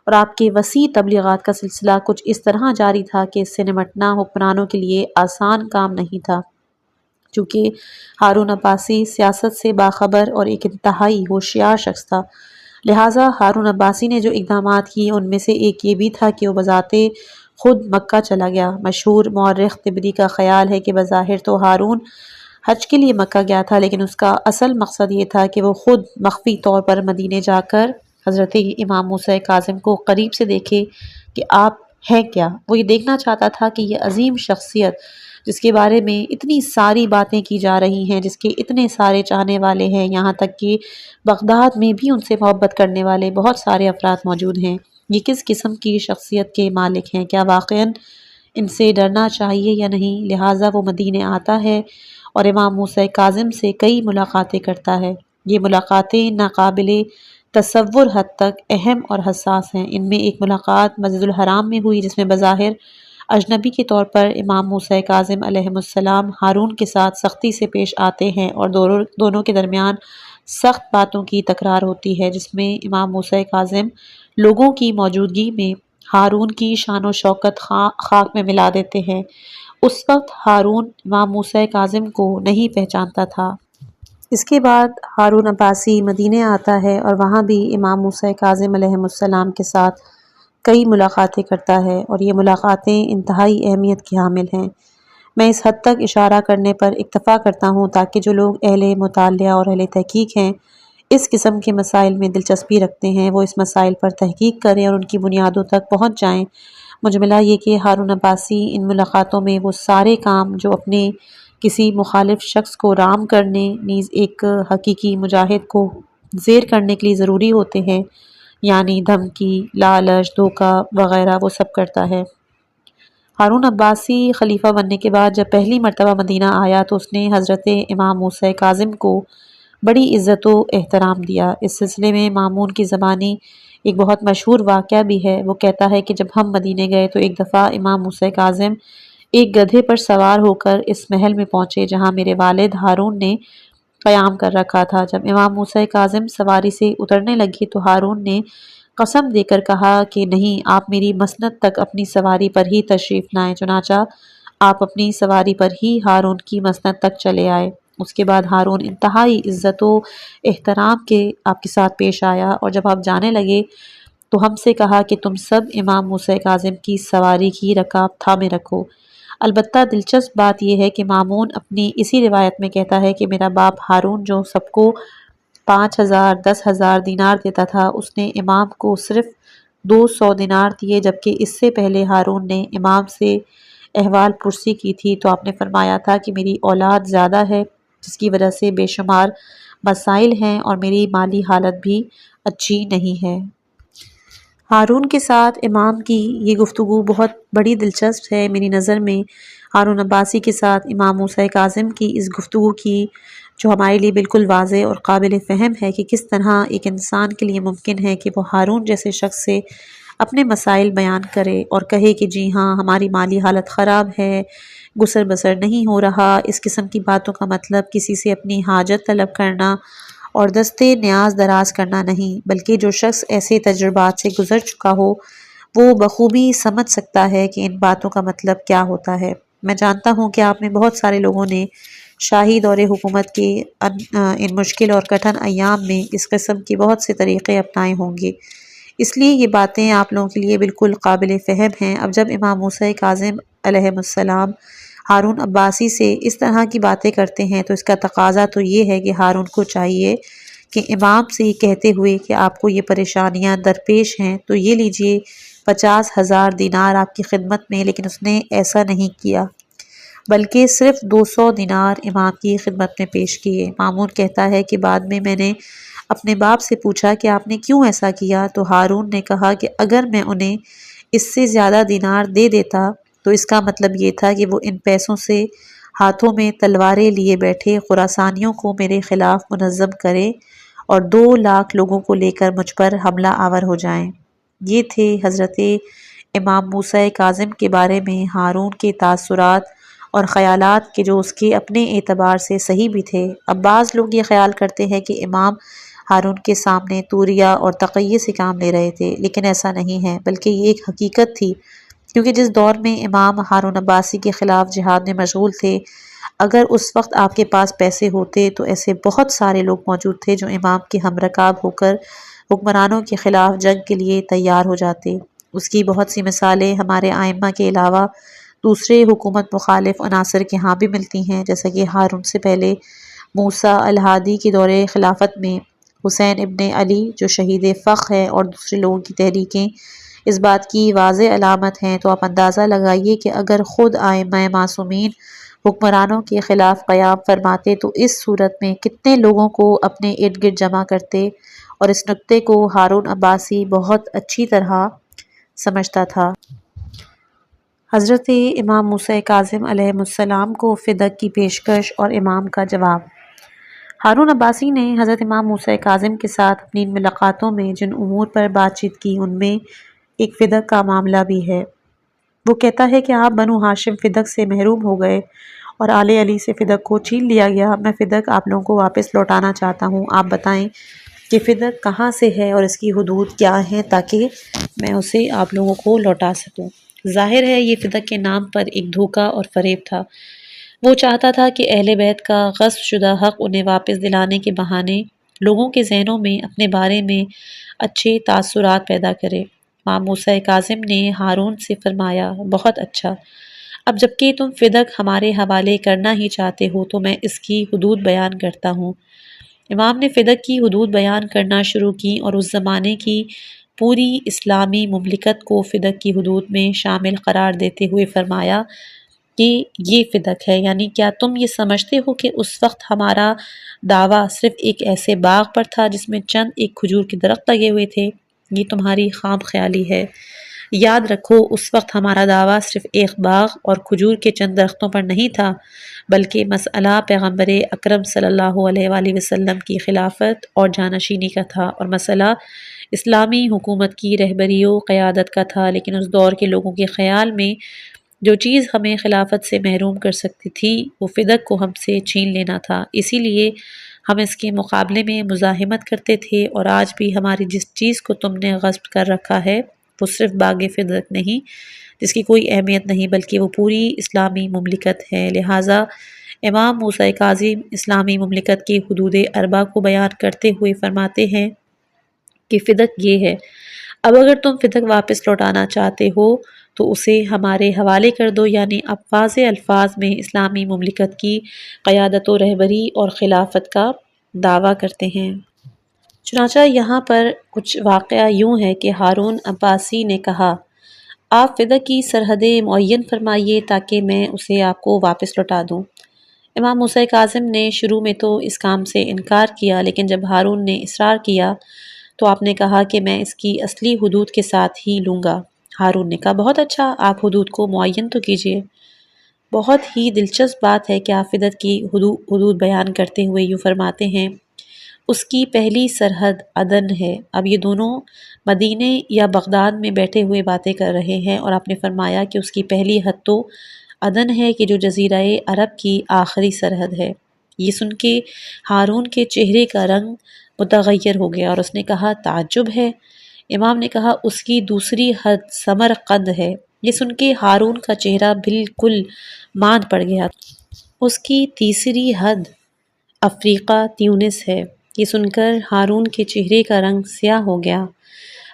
اور آپ کے وسیع تبلیغات کا سلسلہ کچھ اس طرح جاری تھا کہ اس سے نمٹنا حکمرانوں کے لیے آسان کام نہیں تھا۔ چونکہ ہارون عباسی سیاست سے باخبر اور ایک انتہائی ہوشیار شخص تھا، لہٰذا ہارون عباسی نے جو اقدامات کیے ان میں سے ایک یہ بھی تھا کہ وہ بذات خود مکہ چلا گیا۔ مشہور مورخ طبری کا خیال ہے کہ بظاہر تو ہارون حج کے لیے مکہ گیا تھا، لیکن اس کا اصل مقصد یہ تھا کہ وہ خود مخفی طور پر مدینے جا کر حضرت امام موسیٰ کاظم کو قریب سے دیکھے کہ آپ ہیں کیا۔ وہ یہ دیکھنا چاہتا تھا کہ یہ عظیم شخصیت جس کے بارے میں اتنی ساری باتیں کی جا رہی ہیں، جس کے اتنے سارے چاہنے والے ہیں، یہاں تک کہ بغداد میں بھی ان سے محبت کرنے والے بہت سارے افراد موجود ہیں، یہ کس قسم کی شخصیت کے مالک ہیں، کیا واقعاً ان سے ڈرنا چاہیے یا نہیں؟ لہٰذا وہ مدینے آتا ہے اور امام موسیٰ کاظم سے کئی ملاقاتیں کرتا ہے۔ یہ ملاقاتیں ناقابل تصور حد تک اہم اور حساس ہیں۔ ان میں ایک ملاقات مسجد الحرام میں ہوئی جس میں بظاہر اجنبی کے طور پر امام موسیٰ کاظم علیہ السلام ہارون کے ساتھ سختی سے پیش آتے ہیں اور دونوں کے درمیان سخت باتوں کی تکرار ہوتی ہے، جس میں امام موسیٰ کاظم لوگوں کی موجودگی میں ہارون کی شان و شوکت خاک میں ملا دیتے ہیں۔ اس وقت ہارون امام موسیٰ کاظم کو نہیں پہچانتا تھا۔ اس کے بعد ہارون عباسی مدینے آتا ہے اور وہاں بھی امام موسیٰ کاظم علیہ السلام کے ساتھ کئی ملاقاتیں کرتا ہے، اور یہ ملاقاتیں انتہائی اہمیت کی حامل ہیں۔ میں اس حد تک اشارہ کرنے پر اکتفا کرتا ہوں تاکہ جو لوگ اہل مطالعہ اور اہل تحقیق ہیں، اس قسم کے مسائل میں دلچسپی رکھتے ہیں، وہ اس مسائل پر تحقیق کریں اور ان کی بنیادوں تک پہنچ جائیں۔ مجملہ یہ کہ ہارون عباسی ان ملاقاتوں میں وہ سارے کام جو اپنے کسی مخالف شخص کو رام کرنے نیز ایک حقیقی مجاہد کو زیر کرنے کے لیے ضروری ہوتے ہیں، یعنی دھمکی، لالچ، دھوکہ وغیرہ، وہ سب کرتا ہے۔ ہارون عباسی خلیفہ بننے کے بعد جب پہلی مرتبہ مدینہ آیا تو اس نے حضرت امام موسیٰ کاظم کو بڑی عزت و احترام دیا۔ اس سلسلے میں مامون کی زبانی ایک بہت مشہور واقعہ بھی ہے۔ وہ کہتا ہے کہ جب ہم مدینے گئے تو ایک دفعہ امام موسیٰ کاظم ایک گدھے پر سوار ہو کر اس محل میں پہنچے جہاں میرے والد ہارون نے قیام کر رکھا تھا۔ جب امام موسیٰ کاظم سواری سے اترنے لگے تو ہارون نے قسم دے کر کہا کہ نہیں، آپ میری مسند تک اپنی سواری پر ہی تشریف لائیں۔ چنانچہ آپ اپنی سواری پر ہی ہارون کی مسند تک چلے آئے۔ اس کے بعد ہارون انتہائی عزت و احترام کے آپ کے ساتھ پیش آیا، اور جب آپ جانے لگے تو ہم سے کہا کہ تم سب امام موسیٰ کاظم کی سواری کی رکاب تھامے رکھو۔ البتہ دلچسپ بات یہ ہے کہ مامون اپنی اسی روایت میں کہتا ہے کہ میرا باپ ہارون جو سب کو 5,000 10,000 دینار دیتا تھا، اس نے امام کو صرف 200 دینار دیے، جبکہ اس سے پہلے ہارون نے امام سے احوال پرسی کی تھی تو آپ نے فرمایا تھا کہ میری اولاد زیادہ ہے جس کی وجہ سے بے شمار مسائل ہیں اور میری مالی حالت بھی اچھی نہیں ہے۔ ہارون کے ساتھ امام کی یہ گفتگو بہت بڑی دلچسپ ہے۔ میری نظر میں ہارون عباسی کے ساتھ امام موسیٰ کاظم کی اس گفتگو کی جو ہمارے لیے بالکل واضح اور قابل فہم ہے کہ کس طرح ایک انسان کے لیے ممکن ہے کہ وہ ہارون جیسے شخص سے اپنے مسائل بیان کرے اور کہے کہ جی ہاں، ہماری مالی حالت خراب ہے، گزر بسر نہیں ہو رہا۔ اس قسم کی باتوں کا مطلب کسی سے اپنی حاجت طلب کرنا اور دستے نیاز دراز کرنا نہیں، بلکہ جو شخص ایسے تجربات سے گزر چکا ہو وہ بخوبی سمجھ سکتا ہے کہ ان باتوں کا مطلب کیا ہوتا ہے۔ میں جانتا ہوں کہ آپ میں بہت سارے لوگوں نے شاہی دور حکومت کے ان مشکل اور کٹھن ایام میں اس قسم کے بہت سے طریقے اپنائے ہوں گے، اس لیے یہ باتیں آپ لوگوں کے لیے بالکل قابل فہم ہیں۔ اب جب امام موسیٰ کاظم علیہ السلام ہارون عباسی سے اس طرح کی باتیں کرتے ہیں تو اس کا تقاضا تو یہ ہے کہ ہارون کو چاہیے کہ امام سے ہی کہتے ہوئے کہ آپ کو یہ پریشانیاں درپیش ہیں تو یہ لیجئے 50,000 دینار آپ کی خدمت میں، لیکن اس نے ایسا نہیں کیا بلکہ صرف 200 دینار امام کی خدمت میں پیش کیے۔ مامون کہتا ہے کہ بعد میں نے اپنے باپ سے پوچھا کہ آپ نے کیوں ایسا کیا، تو ہارون نے کہا کہ اگر میں انہیں اس سے زیادہ دینار دے دیتا تو اس کا مطلب یہ تھا کہ وہ ان پیسوں سے ہاتھوں میں تلواریں لیے بیٹھے خراسانیوں کو میرے خلاف منظم کریں اور 2 لاکھ لوگوں کو لے کر مجھ پر حملہ آور ہو جائیں۔ یہ تھے حضرت امام موسیٰ کاظم کے بارے میں ہارون کے تاثرات اور خیالات کہ جو اس کے اپنے اعتبار سے صحیح بھی تھے۔ اب بعض لوگ یہ خیال کرتے ہیں کہ امام ہارون کے سامنے توریہ اور تقیہ سے کام لے رہے تھے، لیکن ایسا نہیں ہے، بلکہ یہ ایک حقیقت تھی، کیونکہ جس دور میں امام ہارون عباسی کے خلاف جہاد میں مشغول تھے، اگر اس وقت آپ کے پاس پیسے ہوتے تو ایسے بہت سارے لوگ موجود تھے جو امام کے ہم رکاب ہو کر حکمرانوں کے خلاف جنگ کے لیے تیار ہو جاتے۔ اس کی بہت سی مثالیں ہمارے ائمہ کے علاوہ دوسرے حکومت مخالف عناصر کے ہاں بھی ملتی ہیں، جیسا کہ ہارون سے پہلے موسیٰ الہادی کے دور خلافت میں حسین ابن علی جو شہید فخ ہے اور دوسرے لوگوں کی تحریکیں اس بات کی واضح علامت ہیں، تو آپ اندازہ لگائیے کہ اگر خود ائمہ معصومین حکمرانوں کے خلاف قیام فرماتے تو اس صورت میں کتنے لوگوں کو اپنے ارد گرد جمع کرتے، اور اس نکتے کو ہارون عباسی بہت اچھی طرح سمجھتا تھا۔ حضرت امام موسیٰ کاظم علیہ السلام کو فدق کی پیشکش اور امام کا جواب۔ ہارون عباسی نے حضرت امام موسیٰ کاظم کے ساتھ اپنی ان ملاقاتوں میں جن امور پر بات چیت کی ان میں ایک فدق کا معاملہ بھی ہے۔ وہ کہتا ہے کہ آپ بنو ہاشم فدق سے محروم ہو گئے اور آل علی سے فدق کو چھین لیا گیا، میں فدق آپ لوگوں کو واپس لوٹانا چاہتا ہوں، آپ بتائیں کہ فدق کہاں سے ہے اور اس کی حدود کیا ہیں تاکہ میں اسے آپ لوگوں کو لوٹا سکوں۔ ظاہر ہے یہ فدق کے نام پر ایک دھوکہ اور فریب تھا۔ وہ چاہتا تھا کہ اہل بیت کا غصب شدہ حق انہیں واپس دلانے کے بہانے لوگوں کے ذہنوں میں اپنے بارے میں اچھے تاثرات پیدا کرے۔ امام موسیٰ کاظم نے ہارون سے فرمایا، بہت اچھا، اب جبکہ تم فدق ہمارے حوالے کرنا ہی چاہتے ہو تو میں اس کی حدود بیان کرتا ہوں۔ امام نے فدق کی حدود بیان کرنا شروع کی اور اس زمانے کی پوری اسلامی مملکت کو فدق کی حدود میں شامل قرار دیتے ہوئے فرمایا کہ یہ فدق ہے، یعنی کیا تم یہ سمجھتے ہو کہ اس وقت ہمارا دعویٰ صرف ایک ایسے باغ پر تھا جس میں چند ایک کھجور کے درخت لگے ہوئے تھے؟ یہ تمہاری خام خیالی ہے۔ یاد رکھو اس وقت ہمارا دعویٰ صرف ایک باغ اور کھجور کے چند درختوں پر نہیں تھا، بلکہ مسئلہ پیغمبر اکرم صلی اللہ علیہ وآلہ وسلم کی خلافت اور جانشینی کا تھا، اور مسئلہ اسلامی حکومت کی رہبری و قیادت کا تھا، لیکن اس دور کے لوگوں کے خیال میں جو چیز ہمیں خلافت سے محروم کر سکتی تھی وہ فدق کو ہم سے چھین لینا تھا، اسی لیے ہم اس کے مقابلے میں مزاحمت کرتے تھے، اور آج بھی ہماری جس چیز کو تم نے غصب کر رکھا ہے وہ صرف باغ فدق نہیں جس کی کوئی اہمیت نہیں بلکہ وہ پوری اسلامی مملکت ہے۔ لہٰذا امام موسیٰ کاظم اسلامی مملکت کی حدود اربع کو بیان کرتے ہوئے فرماتے ہیں کہ فدق یہ ہے، اب اگر تم فدق واپس لوٹانا چاہتے ہو تو اسے ہمارے حوالے کر دو، یعنی اب واضح الفاظ میں اسلامی مملکت کی قیادت و رہبری اور خلافت کا دعویٰ کرتے ہیں۔ چنانچہ یہاں پر کچھ واقعہ یوں ہے کہ ہارون عباسی نے کہا، آپ فدق کی سرحدیں معین فرمائیے تاکہ میں اسے آپ کو واپس لوٹا دوں۔ امام موسیٰ کاظم نے شروع میں تو اس کام سے انکار کیا، لیکن جب ہارون نے اصرار کیا تو آپ نے کہا کہ میں اس کی اصلی حدود کے ساتھ ہی لوں گا۔ ہارون نے کہا، بہت اچھا، آپ حدود کو معین تو کیجیے۔ بہت ہی دلچسپ بات ہے کہ آپ فدق کی حدود بیان کرتے ہوئے یوں فرماتے ہیں، اس کی پہلی سرحد عدن ہے۔ اب یہ دونوں مدینے یا بغداد میں بیٹھے ہوئے باتیں کر رہے ہیں، اور آپ نے فرمایا کہ اس کی پہلی حد تو عدن ہے کہ جو جزیرہ عرب کی آخری سرحد ہے۔ یہ سن کے ہارون کے چہرے کا رنگ متغیر ہو گیا اور اس نے کہا، تعجب ہے۔ امام نے کہا، اس کی دوسری حد سمرقند ہے۔ یہ سن کے ہارون کا چہرہ بالکل ماند پڑ گیا۔ اس کی تیسری حد افریقہ تیونس ہے۔ یہ سن کر ہارون کے چہرے کا رنگ سیاہ ہو گیا۔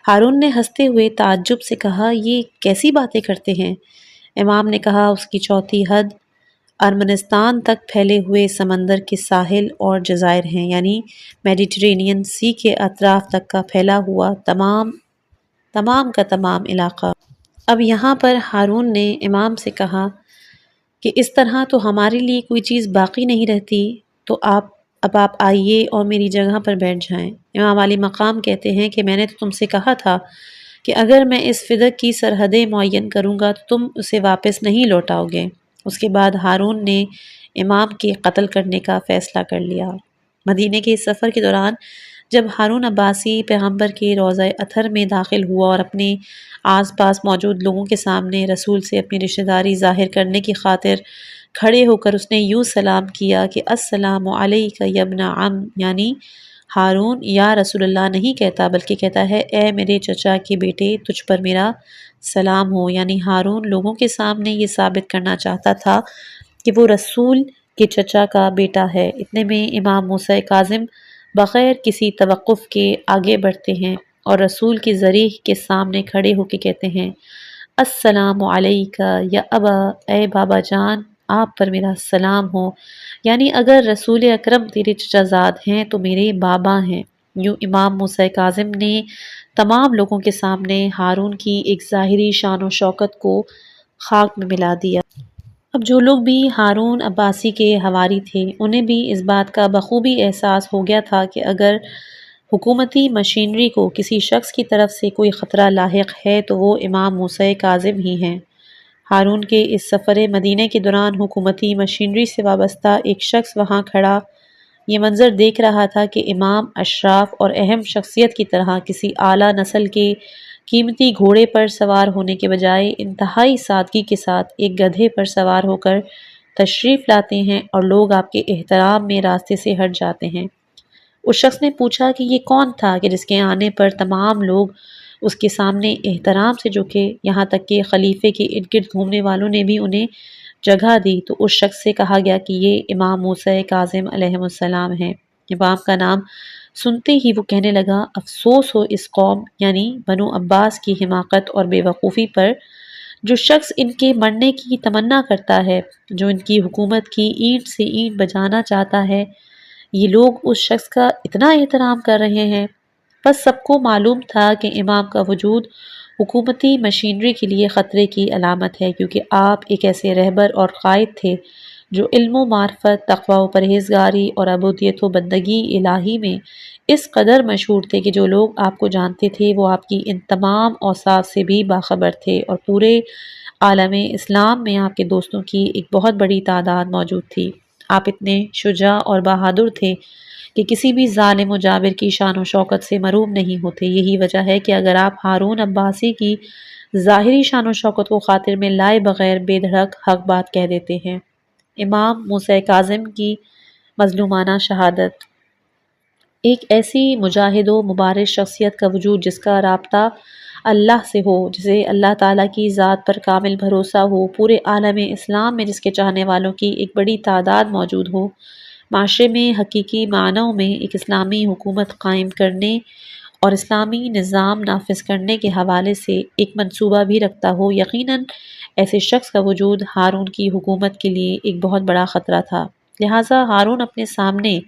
ہارون نے ہنستے ہوئے تعجب سے کہا، یہ کیسی باتیں کرتے ہیں؟ امام نے کہا اس کی چوتھی حد ارمنستان تک پھیلے ہوئے سمندر کے ساحل اور جزائر ہیں، یعنی میڈیٹرینین سی کے اطراف تک کا پھیلا ہوا تمام کا تمام علاقہ۔ اب یہاں پر ہارون نے امام سے کہا کہ اس طرح تو ہمارے لیے کوئی چیز باقی نہیں رہتی، تو اب آپ آئیے اور میری جگہ پر بیٹھ جائیں۔ امام علی مقام کہتے ہیں کہ میں نے تو تم سے کہا تھا کہ اگر میں اس فدق کی سرحدیں معین کروں گا تو تم اسے واپس نہیں لوٹاؤ گے۔ اس کے بعد ہارون نے امام کے قتل کرنے کا فیصلہ کر لیا۔ مدینے کے اس سفر کے دوران جب ہارون عباسی پیغمبر کے روضہ اطہر میں داخل ہوا اور اپنے آس پاس موجود لوگوں کے سامنے رسول سے اپنی رشتہ داری ظاہر کرنے کی خاطر کھڑے ہو کر اس نے یوں سلام کیا کہ السلام علیک یا ابن عم، یعنی ہارون یا رسول اللہ نہیں کہتا بلکہ کہتا ہے اے میرے چچا کے بیٹے تجھ پر میرا سلام ہو، یعنی ہارون لوگوں کے سامنے یہ ثابت کرنا چاہتا تھا کہ وہ رسول کے چچا کا بیٹا ہے۔ اتنے میں امام موسیٰ کاظم بغیر کسی توقف کے آگے بڑھتے ہیں اور رسول کی ذریح کے سامنے کھڑے ہو کے کہتے ہیں السلام علیکہ یا ابا، اے بابا جان آپ پر میرا سلام ہو، یعنی اگر رسول اکرم تیرے چچا زاد ہیں تو میرے بابا ہیں۔ یوں امام موسیٰ کاظم نے تمام لوگوں کے سامنے ہارون کی ایک ظاہری شان و شوکت کو خاک میں ملا دیا۔ اب جو لوگ بھی ہارون عباسی کے حواری تھے انہیں بھی اس بات کا بخوبی احساس ہو گیا تھا کہ اگر حکومتی مشینری کو کسی شخص کی طرف سے کوئی خطرہ لاحق ہے تو وہ امام موسیٰ کاظم ہی ہیں۔ ہارون کے اس سفر مدینہ کے دوران حکومتی مشینری سے وابستہ ایک شخص وہاں کھڑا یہ منظر دیکھ رہا تھا کہ امام اشراف اور اہم شخصیت کی طرح کسی اعلیٰ نسل کے قیمتی گھوڑے پر سوار ہونے کے بجائے انتہائی سادگی کے ساتھ ایک گدھے پر سوار ہو کر تشریف لاتے ہیں اور لوگ آپ کے احترام میں راستے سے ہٹ جاتے ہیں۔ اس شخص نے پوچھا کہ یہ کون تھا کہ جس کے آنے پر تمام لوگ اس کے سامنے احترام سے جھکے، یہاں تک کہ خلیفے کے ارد گرد گھومنے والوں نے بھی انہیں جگہ دی۔ تو اس شخص سے کہا گیا کہ یہ امام موسیٰ کاظم علیہ السلام ہیں۔ امام کا نام سنتے ہی وہ کہنے لگا افسوس ہو اس قوم یعنی بنو عباس کی حماقت اور بے وقوفی پر، جو شخص ان کے مرنے کی تمنا کرتا ہے، جو ان کی حکومت کی اینٹ سے اینٹ بجانا چاہتا ہے، یہ لوگ اس شخص کا اتنا احترام کر رہے ہیں۔ بس سب کو معلوم تھا کہ امام کا وجود حکومتی مشینری کے لیے خطرے کی علامت ہے، کیونکہ آپ ایک ایسے رہبر اور قائد تھے جو علم و معرفت، تقوی و پرہیزگاری اور عبودیت و بندگی الہی میں اس قدر مشہور تھے کہ جو لوگ آپ کو جانتے تھے وہ آپ کی ان تمام اوصاف سے بھی باخبر تھے، اور پورے عالم اسلام میں آپ کے دوستوں کی ایک بہت بڑی تعداد موجود تھی۔ آپ اتنے شجاع اور بہادر تھے کہ کسی بھی ظالم و جابر کی شان و شوکت سے محروم نہیں ہوتے۔ یہی وجہ ہے کہ اگر آپ ہارون عباسی کی ظاہری شان و شوکت کو خاطر میں لائے بغیر بے دھڑک حق بات کہہ دیتے ہیں۔ امام موسیٰ کاظم کی مظلومانہ شہادت۔ ایک ایسی مجاہد و مبارز شخصیت کا وجود جس کا رابطہ اللہ سے ہو، جسے اللہ تعالیٰ کی ذات پر کامل بھروسہ ہو، پورے عالم اسلام میں جس کے چاہنے والوں کی ایک بڑی تعداد موجود ہو، معاشرے میں حقیقی معنوں میں ایک اسلامی حکومت قائم کرنے اور اسلامی نظام نافذ کرنے کے حوالے سے ایک منصوبہ بھی رکھتا ہو، یقیناً ایسے شخص کا وجود ہارون کی حکومت کے لیے ایک بہت بڑا خطرہ تھا۔ لہٰذا ہارون اپنے سامنے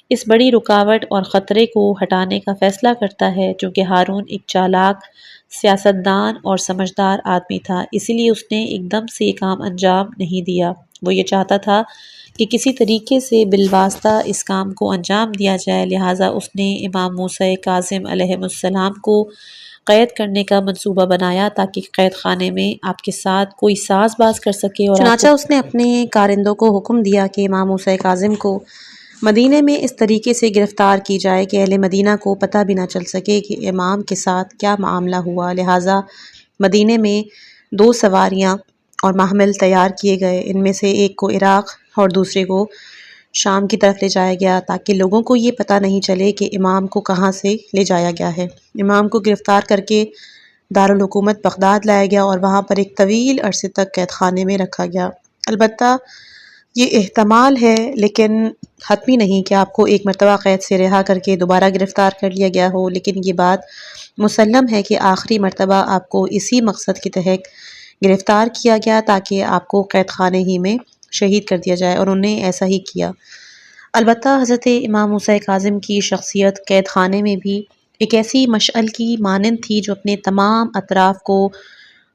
اس بڑی رکاوٹ اور خطرے کو ہٹانے کا فیصلہ کرتا ہے۔ چونکہ ہارون ایک چالاک سیاستدان اور سمجھدار آدمی تھا، اسی لیے اس نے ایک دم سے یہ کام انجام نہیں دیا۔ وہ یہ چاہتا تھا کہ کسی طریقے سے بالواسطہ اس کام کو انجام دیا جائے، لہٰذا اس نے امام موسیٰ کاظم علیہ السلام کو قید کرنے کا منصوبہ بنایا تاکہ قید خانے میں آپ کے ساتھ کوئی ساز باز کر سکے، اور چنانچہ اس نے اپنے کارندوں کو حکم دیا کہ امام موسیٰ کاظم کو مدینے میں اس طریقے سے گرفتار کی جائے کہ اہل مدینہ کو پتہ بھی نہ چل سکے کہ امام کے ساتھ کیا معاملہ ہوا۔ لہٰذا مدینے میں 2 سواریاں اور محمل تیار کیے گئے، ان میں سے ایک کو عراق اور دوسرے کو شام کی طرف لے جایا گیا تاکہ لوگوں کو یہ پتہ نہیں چلے کہ امام کو کہاں سے لے جایا گیا ہے۔ امام کو گرفتار کر کے دارالحکومت بغداد لایا گیا اور وہاں پر ایک طویل عرصے تک قید خانے میں رکھا گیا۔ البتہ یہ احتمال ہے لیکن حتمی نہیں کہ آپ کو ایک مرتبہ قید سے رہا کر کے دوبارہ گرفتار کر لیا گیا ہو، لیکن یہ بات مسلم ہے کہ آخری مرتبہ آپ کو اسی مقصد کے تحت گرفتار کیا گیا تاکہ آپ کو قید خانے ہی میں شہید کر دیا جائے، اور انہوں نے ایسا ہی کیا۔ البتہ حضرت امام موسیٰ کاظم کی شخصیت قید خانے میں بھی ایک ایسی مشعل کی مانند تھی جو اپنے تمام اطراف کو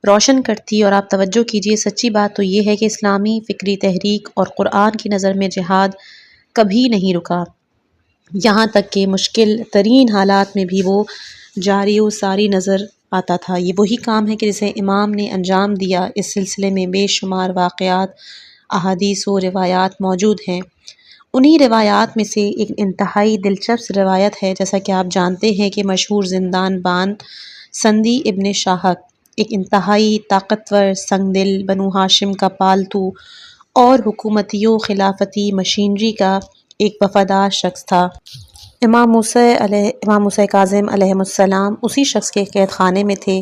روشن کرتی۔ اور آپ توجہ کیجئے، سچی بات تو یہ ہے کہ اسلامی فکری تحریک اور قرآن کی نظر میں جہاد کبھی نہیں رکا، یہاں تک کہ مشکل ترین حالات میں بھی وہ جاری و ساری نظر آتا تھا۔ یہ وہی کام ہے کہ جسے امام نے انجام دیا۔ اس سلسلے میں بے شمار واقعات، احادیث و روایات موجود ہیں۔ انہی روایات میں سے ایک انتہائی دلچسپ روایت ہے، جیسا کہ آپ جانتے ہیں کہ مشہور زندان بان سندی ابن شاہک ایک انتہائی طاقتور، سنگ دل، بنو ہاشم کا پالتو اور حکومتی و خلافتی مشینری کا ایک وفادار شخص تھا۔ امام موسیٰ کاظم علیہ السلام اسی شخص کے قید خانے میں تھے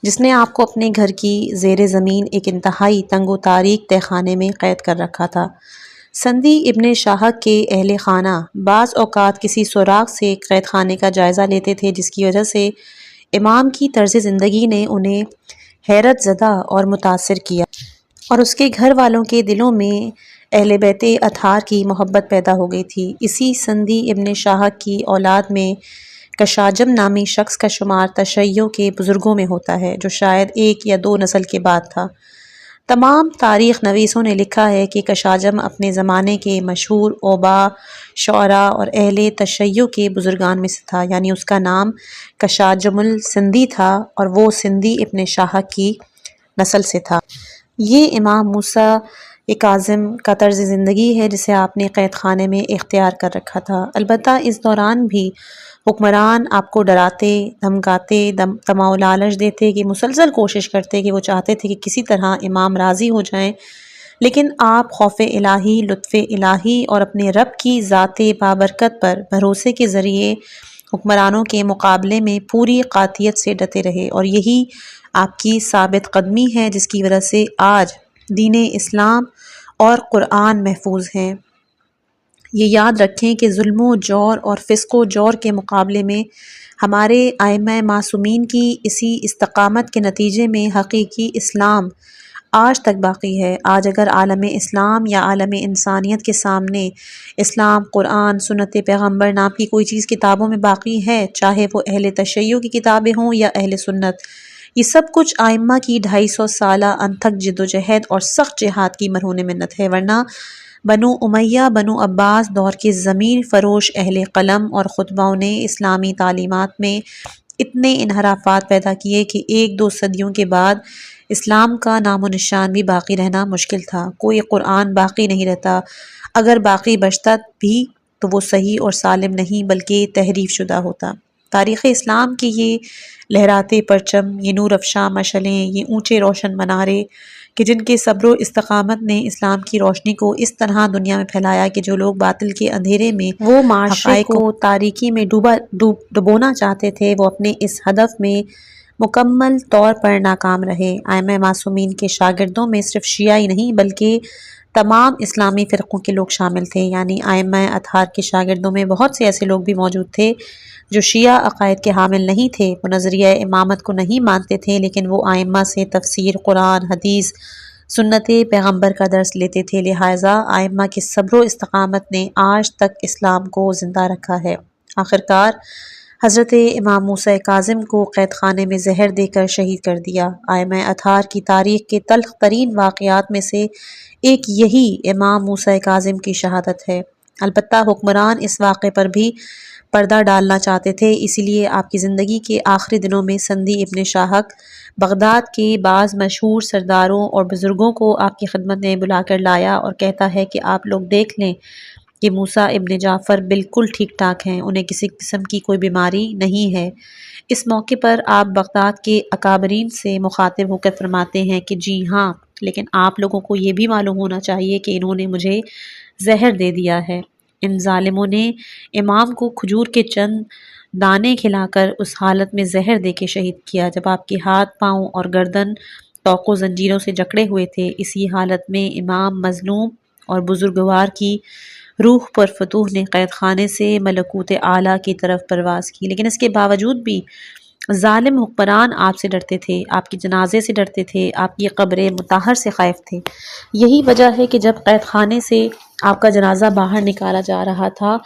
جس نے آپ کو اپنے گھر کی زیر زمین ایک انتہائی تنگ و تاریک تہ خانے میں قید کر رکھا تھا۔ سندی ابن شاہک کے اہل خانہ بعض اوقات کسی سوراخ سے قید خانے کا جائزہ لیتے تھے، جس کی وجہ سے امام کی طرز زندگی نے انہیں حیرت زدہ اور متاثر کیا، اور اس کے گھر والوں کے دلوں میں اہل بیت اطہار کی محبت پیدا ہو گئی تھی۔ اسی سندی ابن شاہک کی اولاد میں کشاجم نامی شخص کا شمار تشیع کے بزرگوں میں ہوتا ہے، جو شاید 1 یا 2 نسل کے بعد تھا۔ تمام تاریخ نویسوں نے لکھا ہے کہ کشاجم اپنے زمانے کے مشہور اوبا، شعراء اور اہل تشیع کے بزرگان میں سے تھا، یعنی اس کا نام کشاجم السندی تھا اور وہ سندی ابن شاہک کی نسل سے تھا۔ یہ امام موسیٰ کاظم کا طرز زندگی ہے جسے آپ نے قید خانے میں اختیار کر رکھا تھا۔ البتہ اس دوران بھی حکمران آپ کو ڈراتے، دھمکاتے، طمع و لالچ دیتے، کہ مسلسل کوشش کرتے کہ وہ چاہتے تھے کہ کسی طرح امام راضی ہو جائیں، لیکن آپ خوف الہی، لطف الہی اور اپنے رب کی ذات بابرکت پر بھروسے کے ذریعے حکمرانوں کے مقابلے میں پوری قاطعیت سے ڈٹے رہے، اور یہی آپ کی ثابت قدمی ہے جس کی وجہ سے آج دین اسلام اور قرآن محفوظ ہیں۔ یہ یاد رکھیں کہ ظلم و جور اور فسق و جور کے مقابلے میں ہمارے ائمہ معصومین کی اسی استقامت کے نتیجے میں حقیقی اسلام آج تک باقی ہے۔ آج اگر عالم اسلام یا عالم انسانیت کے سامنے اسلام، قرآن، سنت پیغمبر نام کی کوئی چیز کتابوں میں باقی ہے، چاہے وہ اہل تشیع کی کتابیں ہوں یا اہل سنت، یہ سب کچھ ائمہ کی 250 سالہ انتھک جدوجہد اور سخت جہاد کی مرہون منت ہے، ورنہ بنو امیہ، بنو عباس دور کے ضمیر فروش اہل قلم اور خطباؤں نے اسلامی تعلیمات میں اتنے انحرافات پیدا کیے کہ 1-2 صدیوں کے بعد اسلام کا نام و نشان بھی باقی رہنا مشکل تھا۔ کوئی قرآن باقی نہیں رہتا، اگر باقی بچتا بھی تو وہ صحیح اور سالم نہیں بلکہ تحریف شدہ ہوتا۔ تاریخ اسلام کے یہ لہراتے پرچم، یہ نور افشاں مشعلیں، یہ اونچے روشن منارے کہ جن کے صبر و استقامت نے اسلام کی روشنی کو اس طرح دنیا میں پھیلایا کہ جو لوگ باطل کے اندھیرے میں وہ معاشرے کو تاریکی میں ڈبونا چاہتے تھے، وہ اپنے اس ہدف میں مکمل طور پر ناکام رہے۔ ائمہ معصومین کے شاگردوں میں صرف شیعہ ہی نہیں بلکہ تمام اسلامی فرقوں کے لوگ شامل تھے، یعنی ائمہ اطہار کے شاگردوں میں بہت سے ایسے لوگ بھی موجود تھے جو شیعہ عقائد کے حامل نہیں تھے، وہ نظریہ امامت کو نہیں مانتے تھے، لیکن وہ ائمہ سے تفسیر قرآن، حدیث، سنت پیغمبر کا درس لیتے تھے۔ لہٰذا ائمہ کے صبر و استقامت نے آج تک اسلام کو زندہ رکھا ہے۔ آخرکار حضرت امام موسیٰ کاظم کو قید خانے میں زہر دے کر شہید کر دیا۔ ائمہ اطہار کی تاریخ کے تلخ ترین واقعات میں سے ایک یہی امام موسیٰ کاظم کی شہادت ہے۔ البتہ حکمران اس واقعے پر بھی پردہ ڈالنا چاہتے تھے، اسی لیے آپ کی زندگی کے آخری دنوں میں سندی ابن شاہک بغداد کے بعض مشہور سرداروں اور بزرگوں کو آپ کی خدمت میں بلا کر لایا اور کہتا ہے کہ آپ لوگ دیکھ لیں کہ موسیٰ ابن جعفر بالکل ٹھیک ٹھاک ہیں، انہیں کسی قسم کی کوئی بیماری نہیں ہے۔ اس موقع پر آپ بغداد کے اکابرین سے مخاطب ہو کر فرماتے ہیں کہ جی ہاں، لیکن آپ لوگوں کو یہ بھی معلوم ہونا چاہیے کہ انہوں نے مجھے زہر دے دیا ہے۔ ان ظالموں نے امام کو کھجور کے چند دانے کھلا کر اس حالت میں زہر دے کے شہید کیا جب آپ کے ہاتھ، پاؤں اور گردن طوق و زنجیروں سے جکڑے ہوئے تھے۔ اسی حالت میں امام مظلوم اور بزرگوار کی روح پر فتوح نے قید خانے سے ملکوت اعلیٰ کی طرف پرواز کی، لیکن اس کے باوجود بھی ظالم حکمران آپ سے ڈرتے تھے، آپ کے جنازے سے ڈرتے تھے، آپ کی قبر مطہر سے خائف تھے۔ یہی وجہ ہے کہ جب قید خانے سے آپ کا جنازہ باہر نکالا جا رہا تھا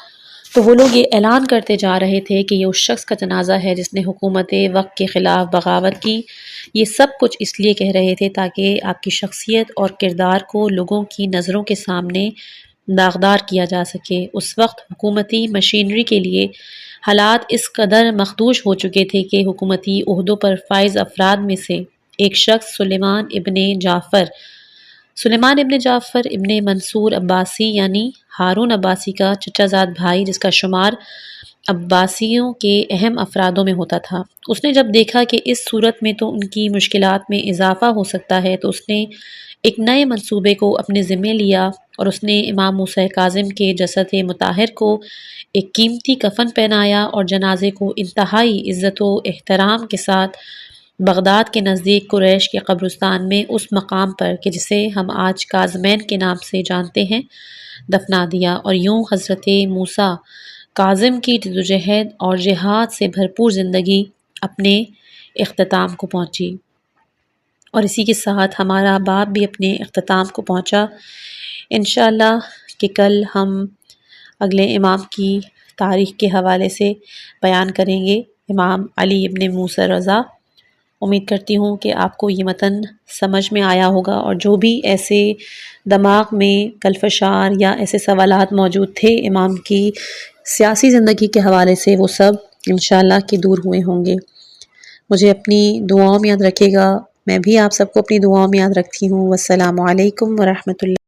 تو وہ لوگ یہ اعلان کرتے جا رہے تھے کہ یہ اس شخص کا جنازہ ہے جس نے حکومت وقت کے خلاف بغاوت کی۔ یہ سب کچھ اس لیے کہہ رہے تھے تاکہ آپ کی شخصیت اور کردار کو لوگوں کی نظروں کے سامنے داغدار کیا جا سکے۔ اس وقت حکومتی مشینری کے لیے حالات اس قدر مخدوش ہو چکے تھے کہ حکومتی عہدوں پر فائز افراد میں سے ایک شخص سلیمان ابن جعفر ابن منصور عباسی یعنی ہارون عباسی کا چچا زاد بھائی، جس کا شمار عباسیوں کے اہم افرادوں میں ہوتا تھا، اس نے جب دیکھا کہ اس صورت میں تو ان کی مشکلات میں اضافہ ہو سکتا ہے تو اس نے ایک نئے منصوبے کو اپنے ذمے لیا اور اس نے امام موسیٰ کاظم کے جسد مطہر کو ایک قیمتی کفن پہنایا اور جنازے کو انتہائی عزت و احترام کے ساتھ بغداد کے نزدیک قریش کے قبرستان میں اس مقام پر کہ جسے ہم آج کاظمین کے نام سے جانتے ہیں دفنا دیا، اور یوں حضرت موسیٰ کاظم کی جدوجہد اور جہاد سے بھرپور زندگی اپنے اختتام کو پہنچی۔ اور اسی کے ساتھ ہمارا باب بھی اپنے اختتام کو پہنچا۔ انشاءاللہ کہ کل ہم اگلے امام کی تاریخ کے حوالے سے بیان کریں گے، امام علی ابن موسیٰ رضا۔ امید کرتی ہوں کہ آپ کو یہ متن سمجھ میں آیا ہوگا، اور جو بھی ایسے دماغ میں کلفشار یا ایسے سوالات موجود تھے امام کی سیاسی زندگی کے حوالے سے، وہ سب انشاءاللہ کہ دور ہوئے ہوں گے۔ مجھے اپنی دعاؤں میں یاد رکھے گا، میں بھی آپ سب کو اپنی دعاؤں میں یاد رکھتی ہوں۔ والسلام علیکم ورحمۃ اللہ۔